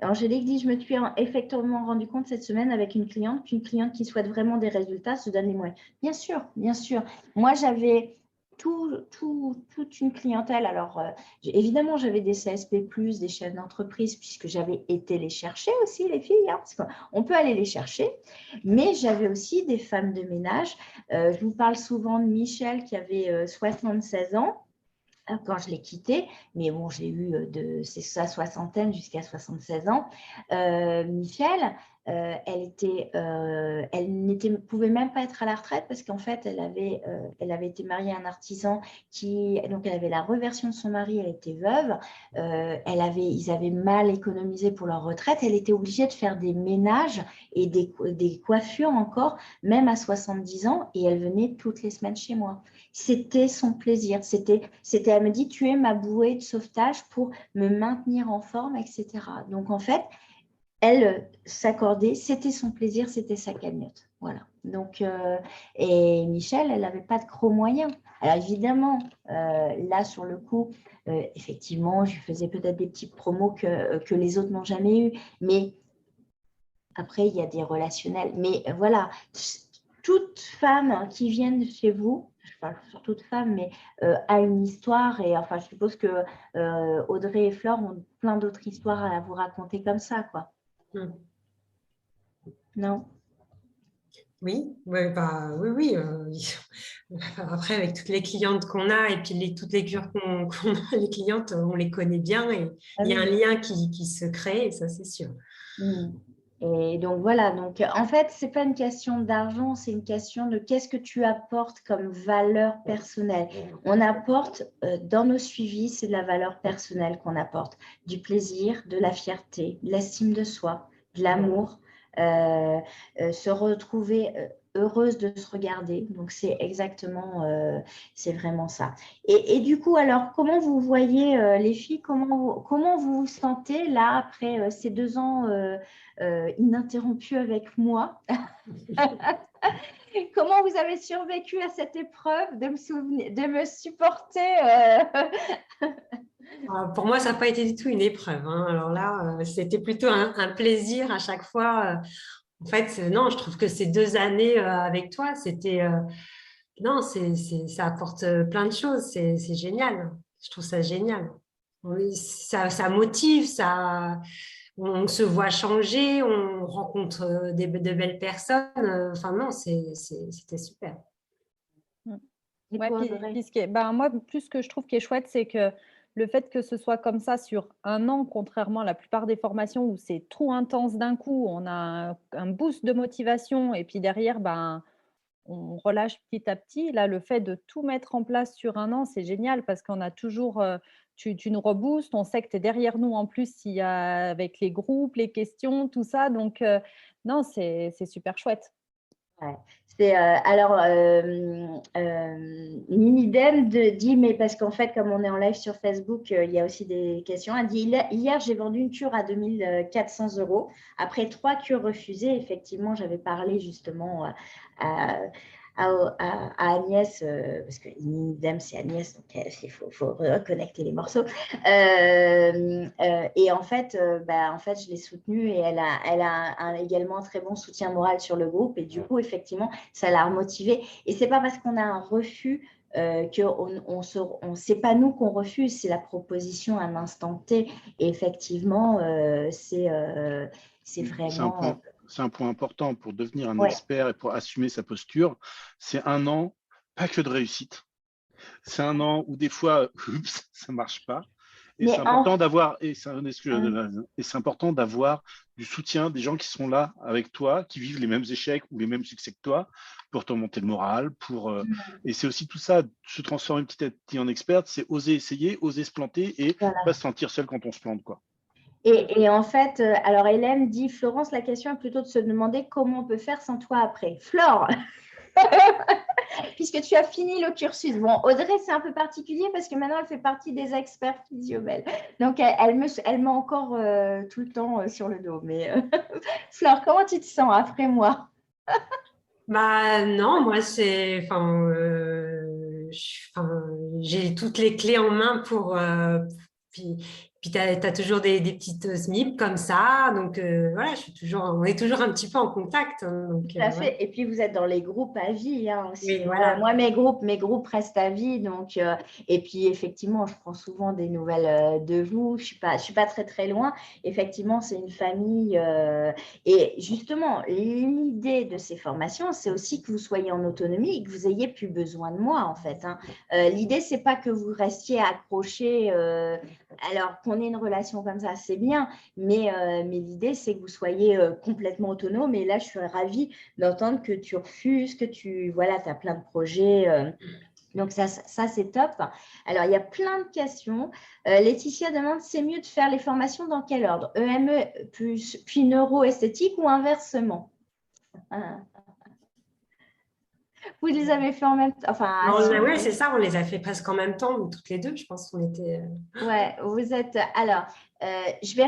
Angélique dit, je me suis effectivement rendu compte cette semaine avec une cliente qu'une cliente qui souhaite vraiment des résultats se donne les moyens. Bien sûr, bien sûr. Moi, j'avais toute une clientèle. Alors, évidemment, j'avais des CSP+, des chefs d'entreprise, puisque j'avais été les chercher aussi, les filles. Hein, parce qu'on peut aller les chercher. Mais j'avais aussi des femmes de ménage. Je vous parle souvent de Michel, qui avait 76 ans quand je l'ai quitté, mais bon, j'ai eu de sa soixantaine jusqu'à 76 ans. Michel, elle ne pouvait même pas être à la retraite parce qu'en fait, elle avait été mariée à un artisan donc elle avait la reversion de son mari, elle était veuve, ils avaient mal économisé pour leur retraite, elle était obligée de faire des ménages et des coiffures encore, même à 70 ans, et elle venait toutes les semaines chez moi. C'était son plaisir, elle me dit, tu es ma bouée de sauvetage pour me maintenir en forme, etc. Donc, en fait, elle s'accordait, c'était son plaisir, c'était sa cagnotte. Voilà. Donc, et Michel, elle n'avait pas de gros moyens. Alors, évidemment, là, sur le coup, effectivement, je faisais peut-être des petites promos que les autres n'ont jamais eu. Mais après, il y a des relationnels. Mais voilà, toute femme qui vient chez vous, je parle sur toute femme, mais a une histoire. Et enfin, je suppose que Audrey et Flore ont plein d'autres histoires à vous raconter comme ça, quoi. Non? Oui, ouais, bah, oui, oui. Après, avec toutes les clientes qu'on a et puis toutes les cures qu'on a, les clientes, on les connaît bien et Ah il y a un oui. lien qui se crée, et ça, c'est sûr. Et donc voilà, donc en fait, c'est pas une question d'argent, c'est une question de qu'est-ce que tu apportes comme valeur personnelle. On apporte dans nos suivis, c'est de la valeur personnelle qu'on apporte, du plaisir, de la fierté, de l'estime de soi, de l'amour, se retrouver heureuse de se regarder. Donc c'est exactement, c'est vraiment ça. Et du coup, alors comment vous voyez les filles, comment vous vous sentez là après ces 2 ans ininterrompu avec moi. Comment vous avez survécu à cette épreuve de me supporter Pour moi, ça n'a pas été du tout une épreuve, hein. Alors là, c'était plutôt un plaisir à chaque fois. En fait, non, je trouve que ces 2 années avec toi, c'était… non, ça apporte plein de choses. C'est génial. Je trouve ça génial. Oui, ça motive, on se voit changer, on rencontre de belles personnes. Enfin, non, c'était super. Et Ouais, toi, puis, Audrey? moi, plus ce que je trouve qui est chouette, c'est que le fait que ce soit comme ça sur un an, contrairement à la plupart des formations où c'est trop intense d'un coup, on a un boost de motivation et puis derrière, on relâche petit à petit. Là, le fait de tout mettre en place sur un an, c'est génial parce qu'on a toujours, tu nous reboostes, on sait que tu es derrière nous en plus s'il y a, avec les groupes, les questions, tout ça. Donc, non, c'est super chouette. Ouais. C'est alors Nidem dit mais parce qu'en fait comme on est en live sur Facebook il y a aussi des questions. Elle dit hier j'ai vendu une cure à 2400 € après 3 cures refusées. Effectivement j'avais parlé justement à Agnès parce que Nidem c'est Agnès donc il faut reconnecter les morceaux et en fait je l'ai soutenue et elle a également un très bon soutien moral sur le groupe et du coup effectivement ça l'a remotivée. Et c'est pas parce qu'on a un refus c'est pas nous qu'on refuse, c'est la proposition à un instant T. Et effectivement, c'est vraiment. C'est un point important pour devenir un Ouais. expert et pour assumer sa posture. C'est un an, pas que de réussite. C'est un an où des fois, oups, ça marche pas. Et Mais c'est important d'avoir, et c'est important d'avoir du soutien des gens qui sont là avec toi, qui vivent les mêmes échecs ou les mêmes succès que toi, pour te remonter le moral. Et c'est aussi tout ça, se transformer petit à petit en experte, c'est oser essayer, oser se planter et voilà. pas se sentir seul quand on se plante, quoi. Et en fait, alors Hélène dit, Florence, la question est plutôt de se demander comment on peut faire sans toi après. Flore, puisque tu as fini le cursus. Bon, Audrey, c'est un peu particulier parce que maintenant, elle fait partie des experts physiomèles. Donc, elle m'a encore tout le temps sur le dos. Mais Flore, comment tu te sens après moi? Bah non, moi j'ai toutes les clés en main puis tu as toujours des petites snips comme ça, donc voilà, on est toujours un petit peu en contact, hein, donc, Tout à fait. ouais. Et puis, vous êtes dans les groupes à vie aussi. Oui, voilà. Moi, mes groupes restent à vie. Donc, et puis, effectivement, je prends souvent des nouvelles de vous. Je suis pas très, très loin. Effectivement, c'est une famille. Et justement, l'idée de ces formations, c'est aussi que vous soyez en autonomie et que vous ayez plus besoin de moi, en fait. L'idée, c'est pas que vous restiez accrochés. Alors qu'on ait une relation comme ça, c'est bien. Mais l'idée, c'est que vous soyez complètement autonome. Et là, je suis ravie d'entendre que tu refuses, que tu as plein de projets. Donc, ça c'est top. Alors, il y a plein de questions. Laetitia demande, c'est mieux de faire les formations dans quel ordre? EME puis neuro-esthétique ou inversement? Vous les avez fait en même temps? Enfin, Ouais, c'est ça, on les a fait presque en même temps, toutes les deux, je pense qu'on était… Ouais, vous êtes. Alors, je vais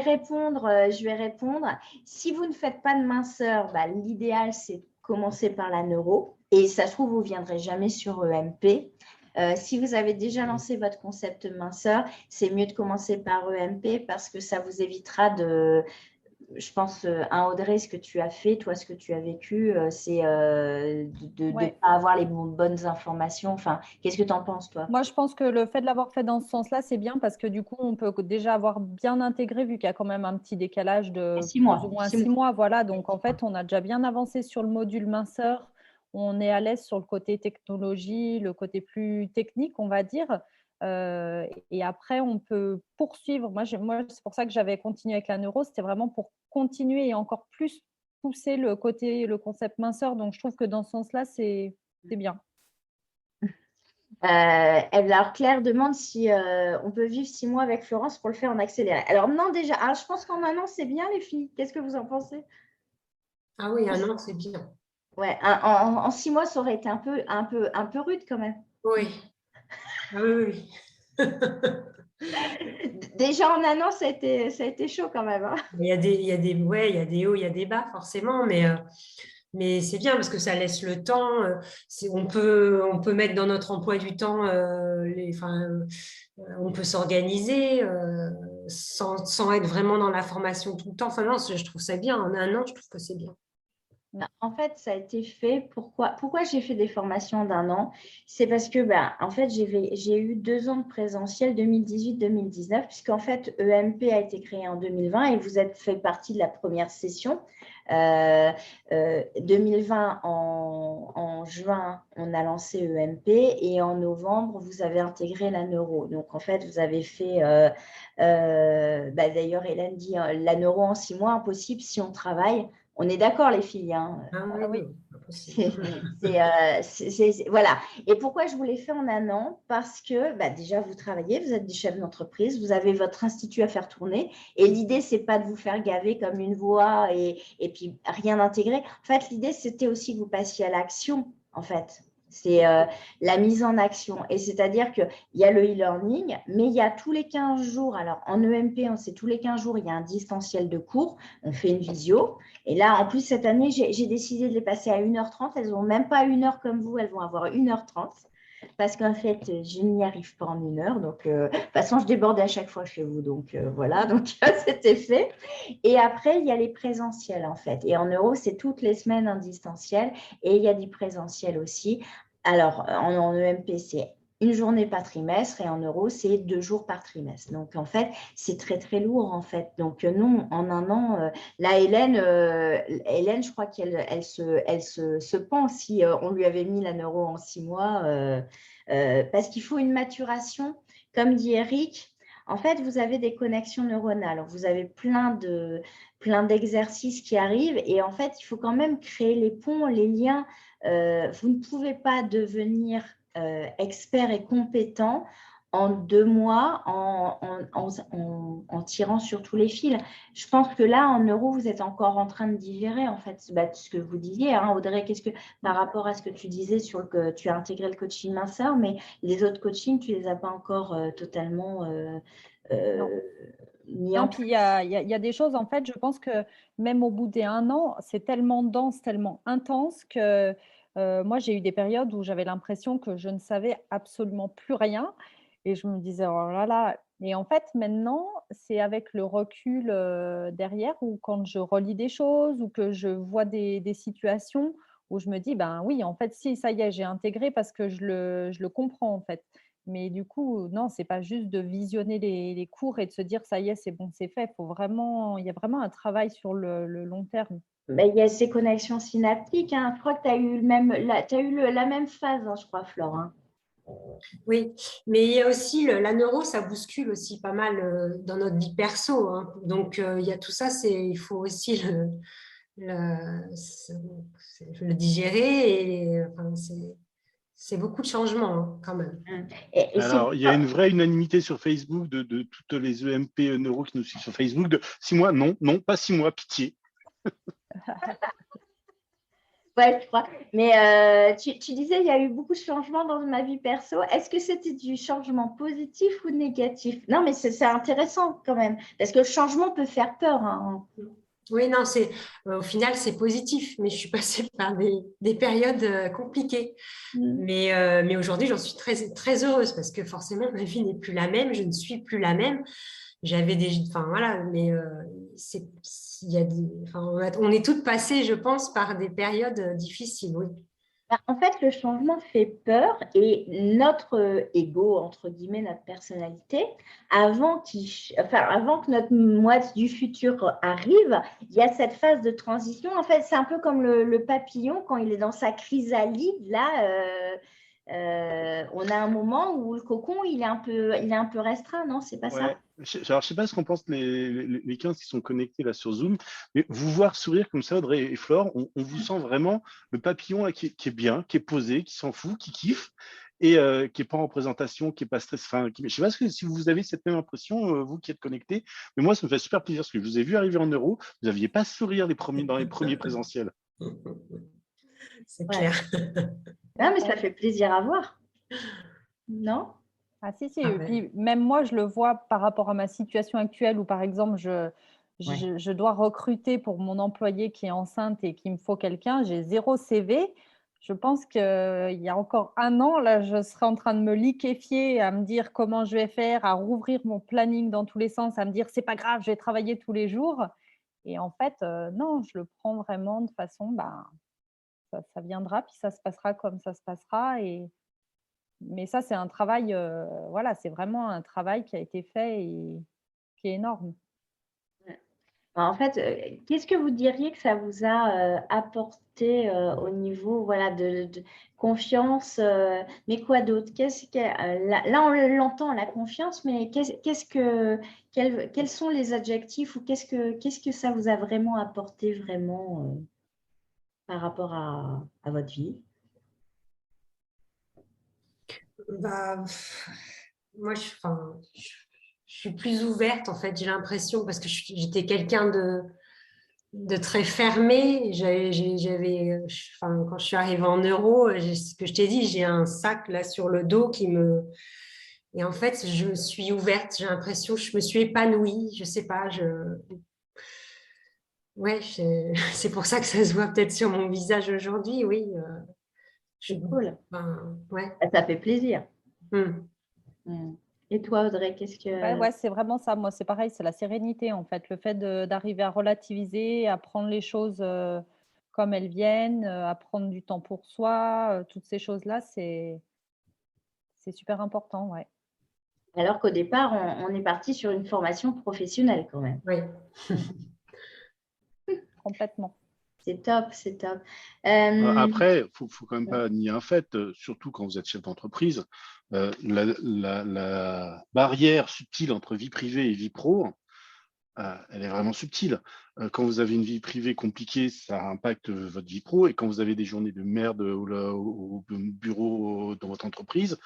répondre. Si vous ne faites pas de minceur, l'idéal, c'est de commencer par la neuro. Et ça se trouve, vous ne viendrez jamais sur EMP. Si vous avez déjà lancé votre concept minceur, c'est mieux de commencer par EMP parce que ça vous évitera je pense, Audrey, ce que tu as fait, toi, ce que tu as vécu, c'est de ne Ouais. pas avoir les bonnes informations. Enfin, qu'est-ce que tu en penses, toi? Moi, je pense que le fait de l'avoir fait dans ce sens-là, c'est bien parce que du coup, on peut déjà avoir bien intégré, vu qu'il y a quand même un petit décalage de Six plus ou mois. moins 6 mois. Voilà, donc en fait, on a déjà bien avancé sur le module minceur. On est à l'aise sur le côté technologie, le côté plus technique, on va dire. Et après, on peut poursuivre. Moi, c'est pour ça que j'avais continué avec la neuro. C'était vraiment pour continuer et encore plus pousser le concept minceur. Donc, je trouve que dans ce sens-là, c'est bien. Alors, Claire demande si on peut vivre 6 mois avec Florence pour le faire en accéléré. Alors, non, déjà, je pense qu'en 1 an, c'est bien, les filles. Qu'est-ce que vous en pensez? Ah oui, 1 an, c'est bien. Ouais, en 6 mois, ça aurait été un peu rude quand même. Oui. Ah oui, oui. Déjà, en 1 an, ça a été chaud quand même, hein. Ouais, il y a des hauts, il y a des bas, forcément, mais c'est bien parce que ça laisse le temps. On peut mettre dans notre emploi du temps, on peut s'organiser sans être vraiment dans la formation tout le temps. Enfin, non, je trouve ça bien. En 1 an, je trouve que c'est bien. En fait, ça a été fait. Pourquoi j'ai fait des formations d'1 an? C'est parce que, en fait, j'ai eu 2 ans de présentiel 2018-2019, puisqu'en fait, EMP a été créé en 2020 et vous êtes fait partie de la première session. 2020, en juin, on a lancé EMP et en novembre, vous avez intégré la neuro. Donc, en fait, vous avez fait, d'ailleurs, Hélène dit, la neuro en 6 mois, impossible si on travaille. On est d'accord, les filles, hein. Ah Ah oui. non, pas possible. Voilà. Et pourquoi je vous l'ai fait en 1 an? Parce que déjà, vous travaillez, vous êtes des chefs d'entreprise, vous avez votre institut à faire tourner. Et l'idée, c'est pas de vous faire gaver comme une voix et puis rien d'intégrer. En fait, l'idée, c'était aussi que vous passiez à l'action, en fait. C'est la mise en action. Et c'est-à-dire qu'il y a le e-learning, mais il y a tous les 15 jours. Alors, en EMP, on sait tous les 15 jours, il y a un distanciel de cours. On fait une visio. Et là, en plus, cette année, j'ai décidé de les passer à 1h30. Elles n'ont même pas 1 heure comme vous, elles vont avoir 1h30. Parce qu'en fait, je n'y arrive pas en 1 heure. Donc, de toute façon, je déborde à chaque fois chez vous. Donc, voilà, donc c'était fait. Et après, il y a les présentiels, en fait. Et en euros, c'est toutes les semaines un distanciel. Et il y a du présentiel aussi. Alors, en EMP, c'est une journée par trimestre et en euros, c'est 2 jours par trimestre. Donc, en fait, c'est très, très lourd, en fait. Donc, non, en 1 an, là, Hélène, je crois qu'elle se pend si on lui avait mis la neuro en 6 mois parce qu'il faut une maturation. Comme dit Eric, en fait, vous avez des connexions neuronales. Vous avez plein d'exercices qui arrivent et en fait, il faut quand même créer les ponts, les liens. Vous ne pouvez pas devenir expert et compétent en 2 mois en tirant sur tous les fils. Je pense que là, en euros, vous êtes encore en train de digérer, en fait, ce que vous disiez, hein, Audrey, par rapport à ce que tu disais sur que tu as intégré le coaching minceur, mais les autres coachings, tu ne les as pas encore totalement Non. mis en Non, place. puis il y a des choses, en fait, je pense que même au bout des 1 an, c'est tellement dense, tellement intense que moi, j'ai eu des périodes où j'avais l'impression que je ne savais absolument plus rien et je me disais, oh là là. Et en fait, maintenant, c'est avec le recul derrière ou quand je relis des choses ou que je vois des situations où je me dis, ben oui, en fait, si, ça y est, j'ai intégré parce que je le comprends, en fait. Mais du coup, non, c'est pas juste de visionner les cours et de se dire: «Ça y est, c'est bon, c'est fait». Il y a vraiment un travail sur le long terme. Il y a ces connexions synaptiques, hein. Je crois que tu as eu, la même phase, hein, je crois, Flore, hein. Oui, mais il y a aussi la neuro, ça bouscule aussi pas mal dans notre vie perso, hein. Donc, il y a tout ça, il faut aussi le digérer et enfin, c'est beaucoup de changements hein, quand même. Et Alors, il y a une vraie unanimité sur Facebook de toutes les EMP neuro qui nous suivent sur Facebook de 6 mois, non, non, pas 6 mois, pitié. ouais, je crois. Mais tu disais, il y a eu beaucoup de changements dans ma vie perso. Est-ce que c'était du changement positif ou négatif? Non, mais c'est intéressant quand même, parce que le changement peut faire peur, hein. Oui, non, au final, c'est positif, mais je suis passée par des périodes compliquées. Mais aujourd'hui, j'en suis très, très heureuse parce que forcément, ma vie n'est plus la même, je ne suis plus la même. Enfin voilà, mais on est toutes passées, je pense, par des périodes difficiles, oui. En fait, le changement fait peur et notre ego, entre guillemets, notre personnalité, avant que notre moi du futur arrive, il y a cette phase de transition. En fait, c'est un peu comme le papillon quand il est dans sa chrysalide. Là, on a un moment où le cocon, il est un peu restreint, non? C'est pas Ouais. ça? Alors, je sais pas ce qu'en pensent les 15 qui sont connectés là sur Zoom, mais vous voir sourire comme ça, Audrey et Flore, on vous sent vraiment le papillon là, qui est bien, qui est posé, qui s'en fout, qui kiffe et qui est pas en représentation, qui est pas stress. Enfin, je sais pas si vous avez cette même impression, vous qui êtes connectés, mais moi, ça me fait super plaisir parce que je vous ai vu arriver en euro, vous n'aviez pas sourire dans les premiers présentiels. C'est Ouais. clair. Non, mais ça fait plaisir à voir. Non? Ah si, si. Ah Et ouais. puis même moi, je le vois par rapport à ma situation actuelle où, par exemple, je dois recruter pour mon employée qui est enceinte et qu'il me faut quelqu'un. J'ai 0 CV. Je pense qu'il y a encore un an, là, je serais en train de me liquéfier, à me dire comment je vais faire, à rouvrir mon planning dans tous les sens, à me dire c'est pas grave, je vais travailler tous les jours. Et en fait, non, je le prends vraiment de façon, ça viendra, puis ça se passera comme ça se passera. Mais ça, c'est un travail, voilà, c'est vraiment un travail qui a été fait et qui est énorme. En fait, qu'est-ce que vous diriez que ça vous a apporté au niveau voilà, de confiance mais quoi d'autre? Là, on l'entend, la confiance, mais quels sont les adjectifs ou qu'est-ce que ça vous a vraiment apporté vraiment par rapport à votre vie? Bah, moi, je suis plus ouverte, en fait, j'ai l'impression, parce que j'étais quelqu'un de très fermé. Quand je suis arrivée en euro, ce que je t'ai dit, j'ai un sac là sur le dos qui me... Et en fait, je me suis ouverte, j'ai l'impression, je me suis épanouie, je sais pas, ouais, c'est pour ça que ça se voit peut-être sur mon visage aujourd'hui, oui. C'est cool. Ouais. Ça fait plaisir. Hmm. Et toi, Audrey, Ouais, c'est vraiment ça. Moi, c'est pareil, c'est la sérénité, en fait. Le fait d'arriver à relativiser, à prendre les choses comme elles viennent, à prendre du temps pour soi, toutes ces choses-là, c'est super important, ouais, Alors qu'au départ, on est parti sur une formation professionnelle quand même. Oui. complètement. C'est top, c'est top. Après, faut quand même pas nier un fait, surtout quand vous êtes chef d'entreprise, la barrière subtile entre vie privée et vie pro, elle est vraiment subtile. Quand vous avez une vie privée compliquée, ça impacte votre vie pro, et quand vous avez des journées de merde au bureau dans votre entreprise,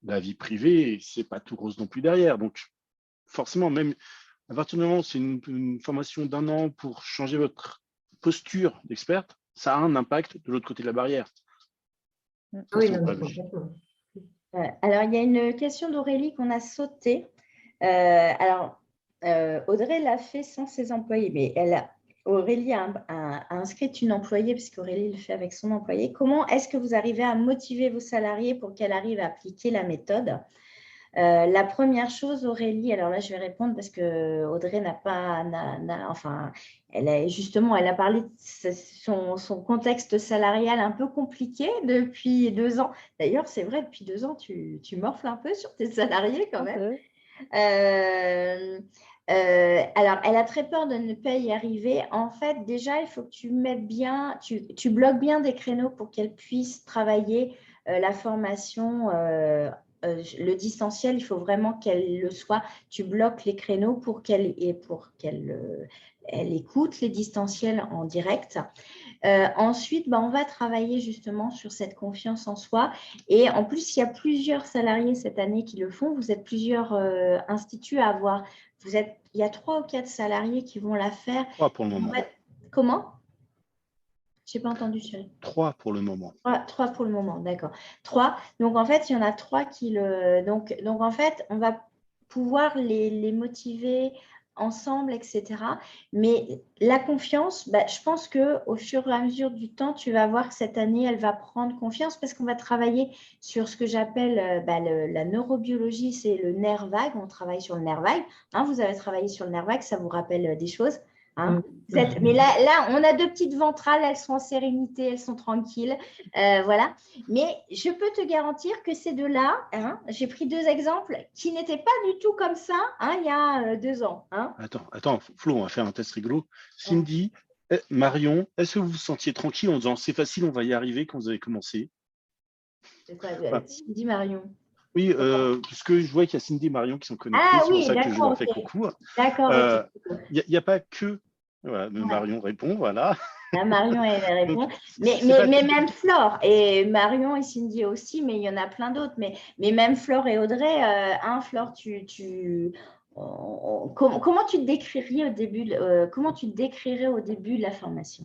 la vie privée, c'est pas tout rose non plus derrière. Donc, forcément, même à partir du moment où c'est une formation d'un an pour changer votre posture d'experte, ça a un impact de l'autre côté de la barrière. Ça, Oui, c'est mon non, point de vue. complètement. alors, il y a une question d'Aurélie qu'on a sautée. Audrey l'a fait sans ses employés, mais Aurélie a inscrit une employée, puisqu'Aurélie le fait avec son employé. Comment est-ce que vous arrivez à motiver vos salariés pour qu'elle arrive à appliquer la méthode? La première chose, Aurélie, alors là, je vais répondre parce que Audrey elle a parlé de son contexte salarial un peu compliqué depuis 2 ans. D'ailleurs, c'est vrai, depuis 2 ans, tu morfles un peu sur tes salariés quand même. Alors, elle a très peur de ne pas y arriver. En fait, déjà, il faut que tu mettes bien, tu bloques bien des créneaux pour qu'elle puisse travailler la formation. Le distanciel, il faut vraiment qu'elle le soit. Tu bloques les créneaux pour qu'elle elle écoute les distanciels en direct. Ensuite, on va travailler justement sur cette confiance en soi. Et en plus, il y a plusieurs salariés cette année qui le font. Vous êtes plusieurs instituts à avoir. Il y a 3 ou 4 salariés qui vont la faire. 3 pour le moment. Comment? Je n'ai pas entendu, chérie. 3 pour le moment. 3 pour le moment, d'accord. 3. Donc, en fait, il y en a 3 qui le… Donc en fait, on va pouvoir les motiver ensemble, etc. Mais la confiance, je pense qu'au fur et à mesure du temps, tu vas voir que cette année, elle va prendre confiance parce qu'on va travailler sur ce que j'appelle la neurobiologie, c'est le nerf vague. On travaille sur le nerf vague. Hein, vous avez travaillé sur le nerf vague, ça vous rappelle des choses? Hein. Mais là, on a deux petites ventrales, elles sont en sérénité, elles sont tranquilles. Voilà. Mais je peux te garantir que ces deux-là, hein, j'ai pris deux exemples qui n'étaient pas du tout comme ça il y a 2 ans. Hein. Attends, Flo, on va faire un test rigolo. Cindy, Marion, est-ce que vous vous sentiez tranquille en disant c'est facile, on va y arriver quand vous avez commencé? C'est quoi, Cindy, Marion? Oui, parce que je vois qu'il y a Cindy et Marion qui sont connectés, Ah c'est pour oui, ça que je leur fais ok. coucou. D'accord, ok. Il n'y a pas que. Voilà, Marion répond, voilà. Là, Marion, elle répond. Donc, mais même Flore, et Marion et Cindy aussi, mais il y en a plein d'autres. Mais même Flore et Audrey, Flore, comment tu te décrirais au début de la formation?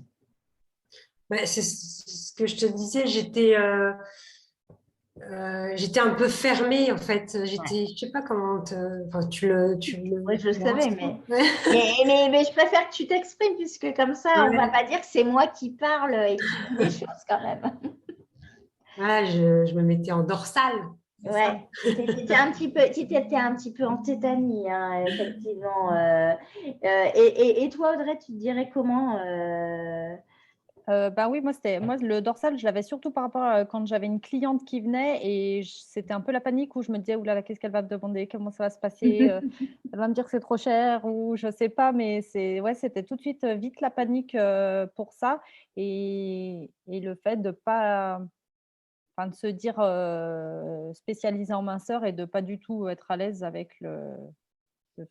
C'est ce que je te disais, j'étais un peu fermée en fait. Je sais pas comment Oui, je le savais, mais je préfère que tu t'exprimes puisque comme ça, on va pas dire que c'est moi qui parle et qui dis les choses quand même. Voilà, je me mettais en dorsale. Ouais, tu étais un petit peu en tétanie, hein, effectivement. Et toi, Audrey, tu te dirais comment Oui, moi le dorsal, je l'avais surtout par rapport à quand j'avais une cliente qui venait et c'était un peu la panique où je me disais oulala, qu'est-ce qu'elle va me demander, comment ça va se passer, elle va me dire que c'est trop cher ou je sais pas, mais c'était tout de suite vite la panique pour ça et le fait de pas, enfin, de se dire spécialisée en minceur et de pas du tout être à l'aise avec le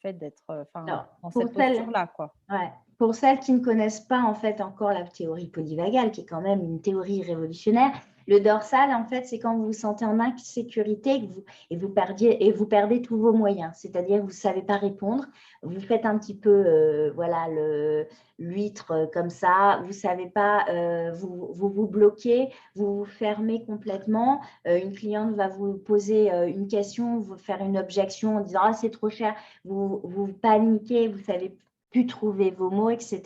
fait d'être dans cette posture-là, quoi. Ouais. Pour celles qui ne connaissent pas en fait encore la théorie polyvagale, qui est quand même une théorie révolutionnaire, le dorsal, en fait, c'est quand vous vous sentez en insécurité et vous perdez tous vos moyens. C'est-à-dire que vous ne savez pas répondre, vous faites un petit peu l'huître comme ça, vous ne savez pas, vous bloquez, vous vous fermez complètement. Une cliente va vous poser une question, vous faire une objection en disant « Ah, c'est trop cher », vous paniquez, vous savez plus trouver vos mots, etc.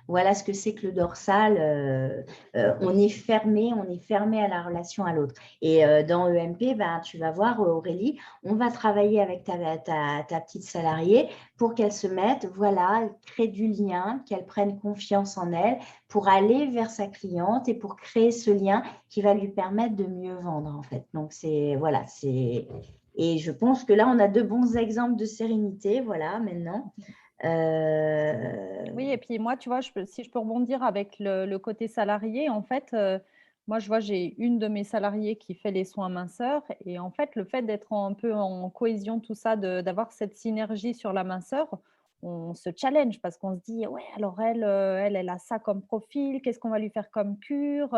Voilà ce que c'est que le dorsal. On est fermé à la relation à l'autre. Et dans EMP, tu vas voir, Aurélie, on va travailler avec ta petite salariée pour qu'elle se mette, voilà, crée du lien, qu'elle prenne confiance en elle pour aller vers sa cliente et pour créer ce lien qui va lui permettre de mieux vendre, en fait. Donc, voilà, c'est... Et je pense que là, on a de bons exemples de sérénité, voilà, maintenant. Oui, et puis moi, tu vois, si je peux rebondir avec le côté salarié, en fait, moi, je vois, j'ai une de mes salariées qui fait les soins minceurs. Et en fait, le fait d'être un peu en cohésion, tout ça, d'avoir cette synergie sur la minceur, on se challenge parce qu'on se dit, ouais, alors elle a ça comme profil, qu'est-ce qu'on va lui faire comme cure?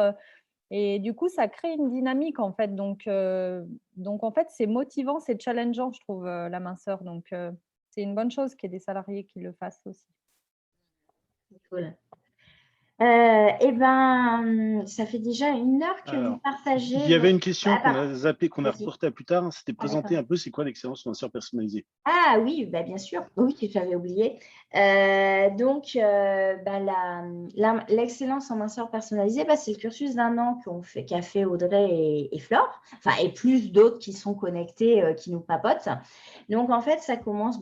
Et du coup, ça crée une dynamique, en fait. Donc en fait, c'est motivant, c'est challengeant, je trouve, la minceur. Donc, c'est une bonne chose qu'il y ait des salariés qui le fassent aussi. Cool. Ça fait déjà 1 heure que vous partagez. Il y avait une question qu'on a zappée, qu'on a Vas-y. reportée à plus tard. C'était présenter un peu c'est quoi l'excellence minceur personnalisée. Ah oui, bien sûr. Oui, j'avais oublié. L'excellence en minceur personnalisée, c'est le cursus d'1 an qu'a fait Audrey et Flore, et plus d'autres qui sont connectés, qui nous papotent. Donc, en fait, ça commence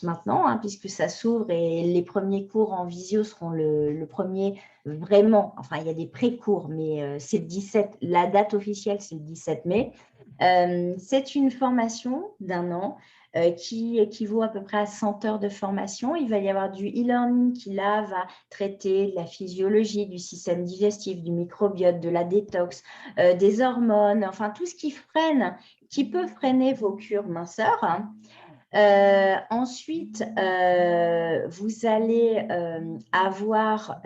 maintenant, hein, puisque ça s'ouvre et les premiers cours en visio seront le premier vraiment. Enfin, il y a des pré-cours, mais c'est le 17. La date officielle, c'est le 17 mai. C'est une formation d'1 an. Qui équivaut à peu près à 100 heures de formation. Il va y avoir du e-learning qui, là, va traiter de la physiologie, du système digestif, du microbiote, de la détox, des hormones, enfin tout ce qui peut freiner vos cures minceurs. Ensuite, vous allez avoir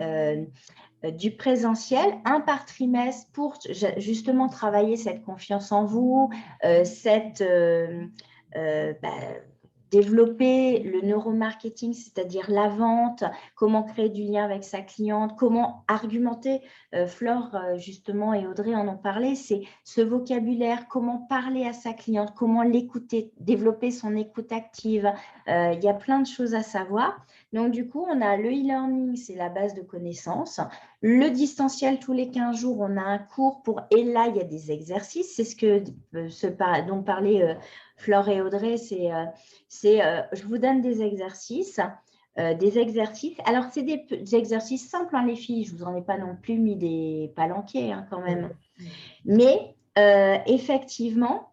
du présentiel, 1 par trimestre pour justement travailler cette confiance en vous, développer le neuromarketing, c'est-à-dire la vente, comment créer du lien avec sa cliente, comment argumenter. Flore, justement, et Audrey en ont parlé, c'est ce vocabulaire, comment parler à sa cliente, comment l'écouter, développer son écoute active. Il y a plein de choses à savoir. Donc, du coup, on a le e-learning, c'est la base de connaissances. Le distanciel, tous les 15 jours, on a un cours et là, il y a des exercices. C'est dont parlait Flore et Audrey, je vous donne des exercices. des exercices. Alors, c'est des exercices simples, hein, les filles. Je ne vous en ai pas non plus mis des palanquets hein, quand même. Mais effectivement,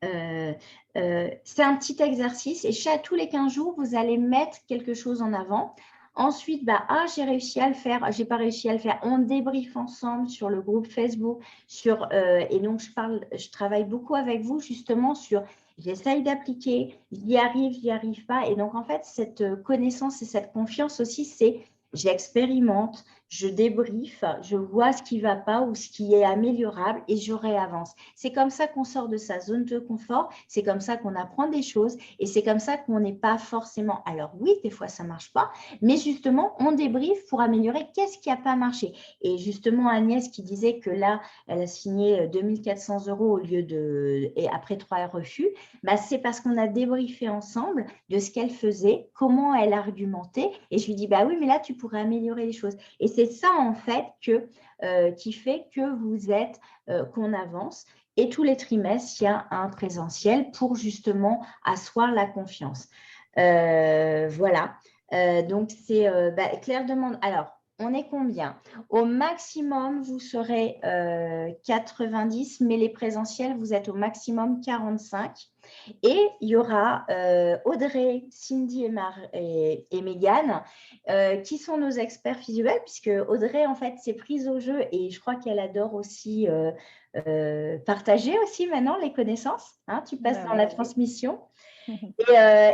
c'est un petit exercice et tous les 15 jours, vous allez mettre quelque chose en avant. Ensuite, j'ai réussi à le faire, j'ai pas réussi à le faire. On débriefe ensemble sur le groupe Facebook. Et donc, je travaille beaucoup avec vous justement sur j'essaye d'appliquer, j'y arrive pas. Et donc, en fait, cette connaissance et cette confiance aussi, c'est j'expérimente, je débriefe, je vois ce qui ne va pas ou ce qui est améliorable et je réavance. C'est comme ça qu'on sort de sa zone de confort, c'est comme ça qu'on apprend des choses et c'est comme ça qu'on n'est pas forcément… Alors oui, des fois, ça ne marche pas, mais justement, on débriefe pour améliorer qu'est-ce qui n'a pas marché. Et justement, Agnès qui disait que là, elle a signé 2400 € au lieu de… et après 3 refus, c'est parce qu'on a débriefé ensemble de ce qu'elle faisait, comment elle argumentait et je lui dis, oui, mais là, tu pourrais améliorer les choses. Et c'est ça, en fait, qui fait que vous êtes, qu'on avance. Et tous les trimestres, il y a un présentiel pour justement asseoir la confiance. Voilà. Donc, c'est Claire demande. Alors, on est combien? Au maximum, vous serez 90, mais les présentiels, vous êtes au maximum 45. Et il y aura Audrey, Cindy et Mégane qui sont nos experts visuels, puisque Audrey, en fait, s'est prise au jeu et je crois qu'elle adore aussi partager aussi maintenant les connaissances. Hein, tu passes dans la transmission.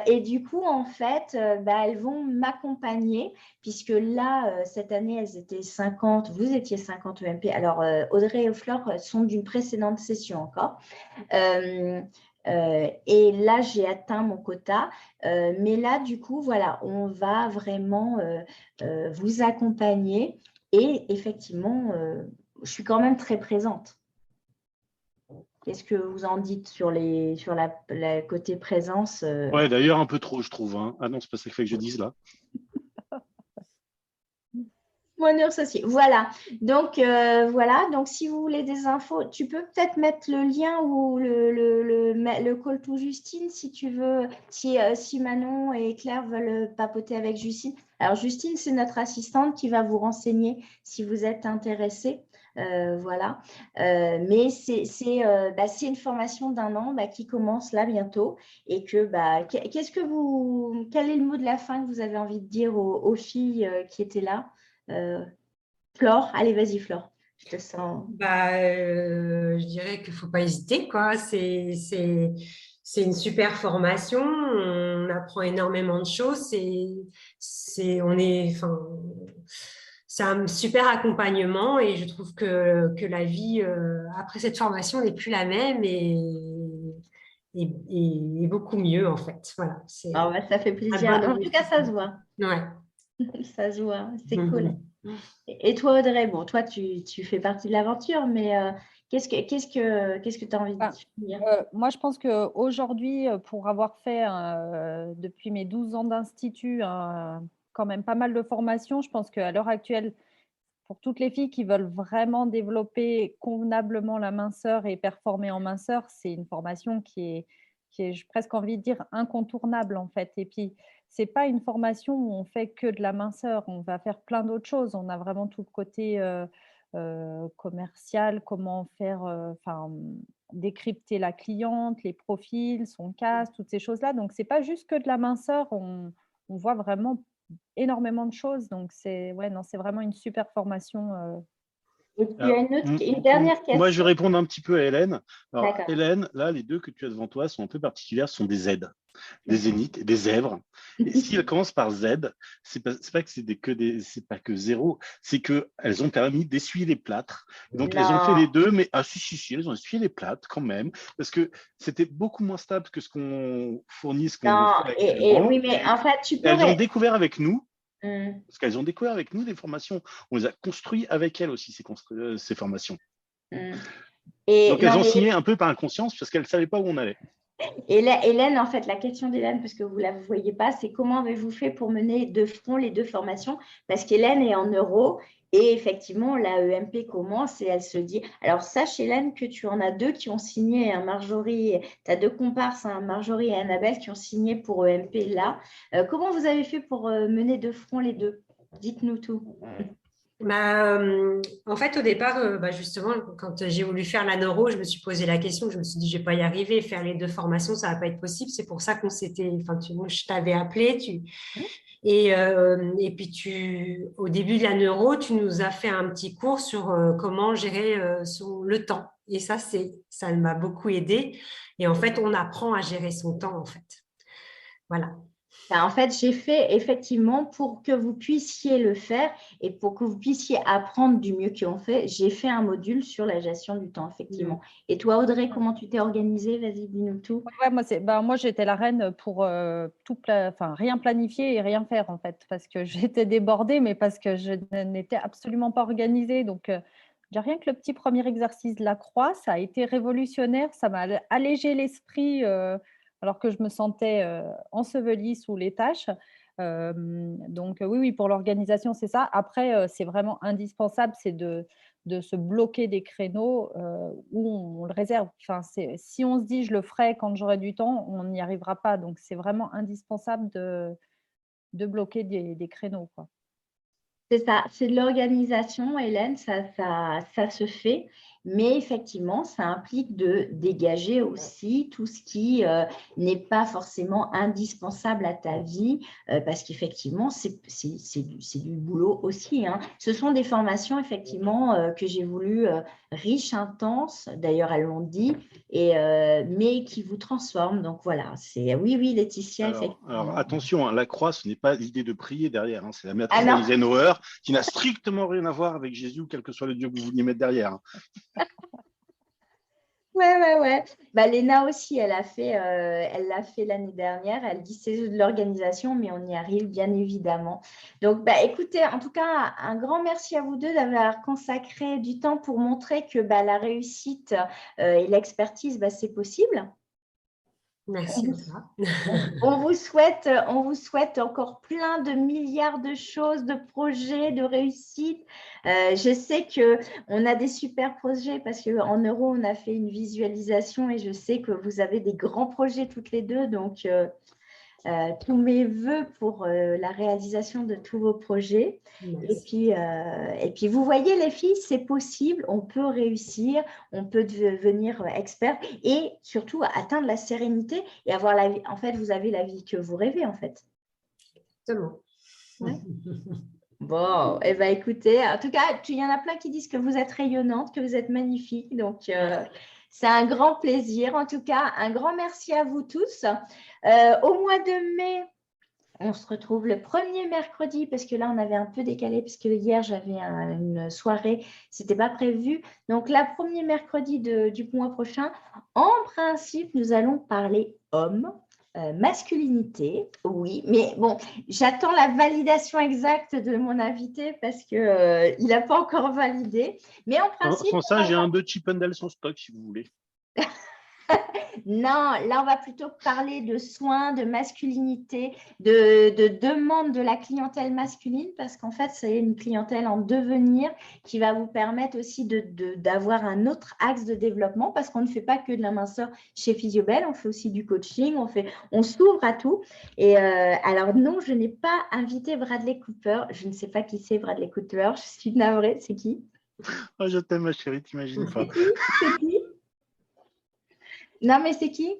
Et du coup, en fait, elles vont m'accompagner, puisque là, cette année, elles étaient 50, vous étiez 50 EMP. Alors, Audrey et Flore sont d'une précédente session encore. Et là, j'ai atteint mon quota. Mais là, du coup, voilà, on va vraiment vous accompagner. Et effectivement, je suis quand même très présente. Qu'est-ce que vous en dites sur la côté présence Ouais, d'ailleurs, un peu trop, je trouve. Hein. Ah non, c'est pas ça qu'il faut que je dise là. Mon aussi. Voilà. Donc, voilà. Donc, si vous voulez des infos, tu peux peut-être mettre le lien ou le call to Justine si tu veux, si Manon et Claire veulent papoter avec Justine. Alors, Justine, c'est notre assistante qui va vous renseigner si vous êtes intéressé. Voilà. Mais c'est une formation d'1 an qui commence là bientôt. Et que, quel est le mot de la fin que vous avez envie de dire aux filles qui étaient là? Flore, allez, vas-y, Flore. Je te sens. Je dirais qu'il ne faut pas hésiter, quoi. C'est une super formation. On apprend énormément de choses. C'est un super accompagnement et je trouve que la vie après cette formation n'est plus la même et beaucoup mieux, en fait. Voilà. Ça fait plaisir. En tout cas, ça se voit. Ouais. Ça se voit. C'est cool. Et toi, Audrey, bon, toi, tu fais partie de l'aventure, mais qu'est-ce que tu as envie de dire? Moi, je pense qu'aujourd'hui, pour avoir fait depuis mes 12 ans d'institut quand même pas mal de formations, je pense qu'à l'heure actuelle, pour toutes les filles qui veulent vraiment développer convenablement la minceur et performer en minceur, c'est une formation qui est j'ai presque envie de dire, incontournable en fait. Et puis, ce n'est pas une formation où on fait que de la minceur, on va faire plein d'autres choses. On a vraiment tout le côté commercial, comment faire, décrypter la cliente, les profils, son casse, toutes ces choses-là. Donc, ce n'est pas juste que de la minceur, on voit vraiment énormément de choses. Donc, c'est vraiment une super formation. Et puis, une dernière question. Moi, je vais répondre un petit peu à Hélène. Alors, Hélène, là, les deux que tu as devant toi sont un peu particulières, sont des Z, des zéniths et des zèbres. Et si elles commencent par Z, c'est pas que c'est pas que zéro, c'est qu'elles ont permis d'essuyer les plâtres. Donc, elles ont fait les deux, mais si, elles ont essuyé les plâtres quand même, parce que c'était beaucoup moins stable que ce qu'on fournit, ce qu'on fait actuellement. Oui, mais en fait, tu peux… Elles ont découvert avec nous. Parce qu'elles ont découvert avec nous des formations. On les a construites avec elles aussi, ces formations. Donc, elles ont signé un peu par inconscience parce qu'elles ne savaient pas où on allait. Et Hélène, en fait, la question d'Hélène, parce que vous ne la voyez pas, c'est comment avez-vous fait pour mener de front les deux formations? Parce qu'Hélène est en neuro Et effectivement, la EMP commence et elle se dit… Alors, sache, Hélène, que tu en as 2 qui ont signé, un Marjorie, tu as 2 comparses, un Marjorie et Annabelle, qui ont signé pour EMP là. Comment vous avez fait pour mener de front les 2? Dites-nous tout. En fait, au départ, justement, quand j'ai voulu faire la neuro, je me suis posé la question, je me suis dit, je vais pas y arriver, faire les 2 formations, ça va pas être possible. C'est pour ça je t'avais appelé, et puis au début de la neuro, tu nous as fait un petit cours sur comment gérer le temps. Et ça m'a beaucoup aidé. Et en fait, on apprend à gérer son temps, en fait. Voilà. En fait, j'ai fait effectivement pour que vous puissiez le faire et pour que vous puissiez apprendre du mieux qu'on fait, j'ai fait un module sur la gestion du temps, effectivement. Et toi, Audrey, comment tu t'es organisée? Vas-y, dis-nous tout. Moi, j'étais la reine pour rien planifier et rien faire, en fait, parce que j'étais débordée, mais parce que je n'étais absolument pas organisée. Donc, rien que le petit premier exercice de la croix, ça a été révolutionnaire. Ça m'a allégé l'esprit alors que je me sentais ensevelie sous les tâches. Donc, oui, pour l'organisation, c'est ça. Après, c'est vraiment indispensable, c'est de se bloquer des créneaux où on le réserve. Enfin, si on se dit je le ferai quand j'aurai du temps, on n'y arrivera pas. Donc, c'est vraiment indispensable de bloquer des créneaux, quoi. C'est ça, c'est de l'organisation, Hélène, ça se fait, mais effectivement, ça implique de dégager aussi tout ce qui n'est pas forcément indispensable à ta vie, parce qu'effectivement, c'est du boulot aussi, hein. Ce sont des formations, effectivement, que j'ai voulu riches, intenses, d'ailleurs, elles l'ont dit, mais qui vous transforment. Donc voilà, oui, Laetitia, effectivement. Alors attention, hein, la croix, ce n'est pas l'idée de prier derrière, hein, c'est la matrice d'Eisenhower qui n'a strictement rien à voir avec Jésus ou quel que soit le Dieu que vous vouliez mettre derrière, hein. Ouais. Léna aussi, elle l'a fait l'année dernière. Elle dit c'est de l'organisation, mais on y arrive bien évidemment. Donc, écoutez, en tout cas, un grand merci à vous 2 d'avoir consacré du temps pour montrer que la réussite et l'expertise, c'est possible. Merci à toi. On vous souhaite encore plein de milliards de choses, de projets, de réussites. Je sais qu'on a des super projets parce qu'en Neuro, on a fait une visualisation et je sais que vous avez des grands projets toutes les 2. Donc, tous mes voeux pour la réalisation de tous vos projets. Et puis, vous voyez, les filles, c'est possible, on peut réussir, on peut devenir expert et surtout atteindre la sérénité et avoir la vie. En fait, vous avez la vie que vous rêvez, en fait. Exactement. Ouais. Bon, écoutez, en tout cas, il y en a plein qui disent que vous êtes rayonnante, que vous êtes magnifique. Donc, c'est un grand plaisir. En tout cas, un grand merci à vous tous. Au mois de mai, on se retrouve le premier mercredi parce que là, on avait un peu décalé parce que hier, j'avais une soirée. Ce n'était pas prévu. Donc, la premier mercredi du mois prochain, en principe, nous allons parler hommes. Masculinité, oui, mais bon, j'attends la validation exacte de mon invité parce qu'il n'a pas encore validé. Mais en principe… Sans ça, j'ai un de Chippendales en stock si vous voulez. Non, là, on va plutôt parler de soins, de masculinité, de demande de la clientèle masculine parce qu'en fait, c'est une clientèle en devenir qui va vous permettre aussi d'avoir un autre axe de développement parce qu'on ne fait pas que de la minceur chez Physiobel, on fait aussi du coaching, on s'ouvre à tout. Et alors, non, je n'ai pas invité Bradley Cooper. Je ne sais pas qui c'est Bradley Cooper. Je suis navrée. C'est qui? Oh, je t'aime, ma chérie, t'imagines pas. C'est qui? Non, mais c'est qui?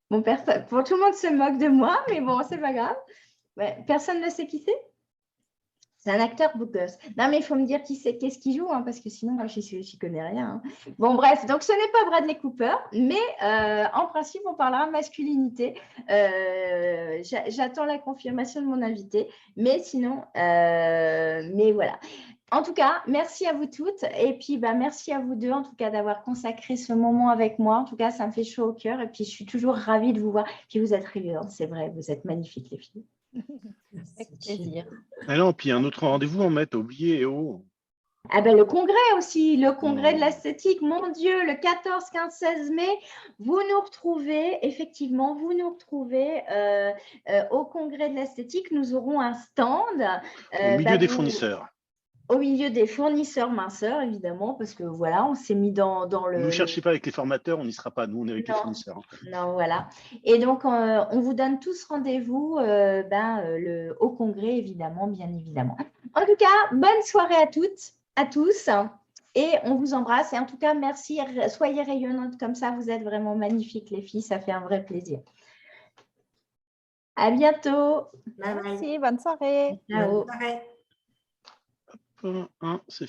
Bon, tout le monde se moque de moi, mais bon, c'est pas grave. Personne ne sait qui c'est? C'est un acteur beau gosse. Non, mais il faut me dire qu'est-ce qu'il joue, hein, parce que sinon, moi, je n'y connais rien, hein. Bon, bref, donc ce n'est pas Bradley Cooper, mais en principe, on parlera masculinité. J'attends la confirmation de mon invité, mais sinon, mais voilà. En tout cas, merci à vous toutes et puis merci à vous 2 en tout cas d'avoir consacré ce moment avec moi. En tout cas, ça me fait chaud au cœur et puis je suis toujours ravie de vous voir. Puis vous êtes rayonnantes, c'est vrai, vous êtes magnifiques les filles. Avec plaisir. Ah non, puis un autre rendez-vous en mai, t'as oublié, Le congrès aussi, le congrès de l'esthétique, mon Dieu, le 14, 15, 16 mai, vous nous retrouvez, effectivement, au congrès de l'esthétique, nous aurons un stand. Au milieu des fournisseurs. au milieu des fournisseurs minceurs, évidemment, parce que voilà, on s'est mis dans le… Ne nous cherchez pas avec les formateurs, on n'y sera pas. Nous, on est avec les Non. fournisseurs. Non, voilà. Et donc, on vous donne tous rendez-vous au congrès, évidemment, bien évidemment. En tout cas, bonne soirée à toutes, à tous. Et on vous embrasse. Et en tout cas, merci. Soyez rayonnantes comme ça. Vous êtes vraiment magnifiques, les filles. Ça fait un vrai plaisir. À bientôt. Bye bye. Merci, bonne soirée. Ciao. Bonne soirée. C'est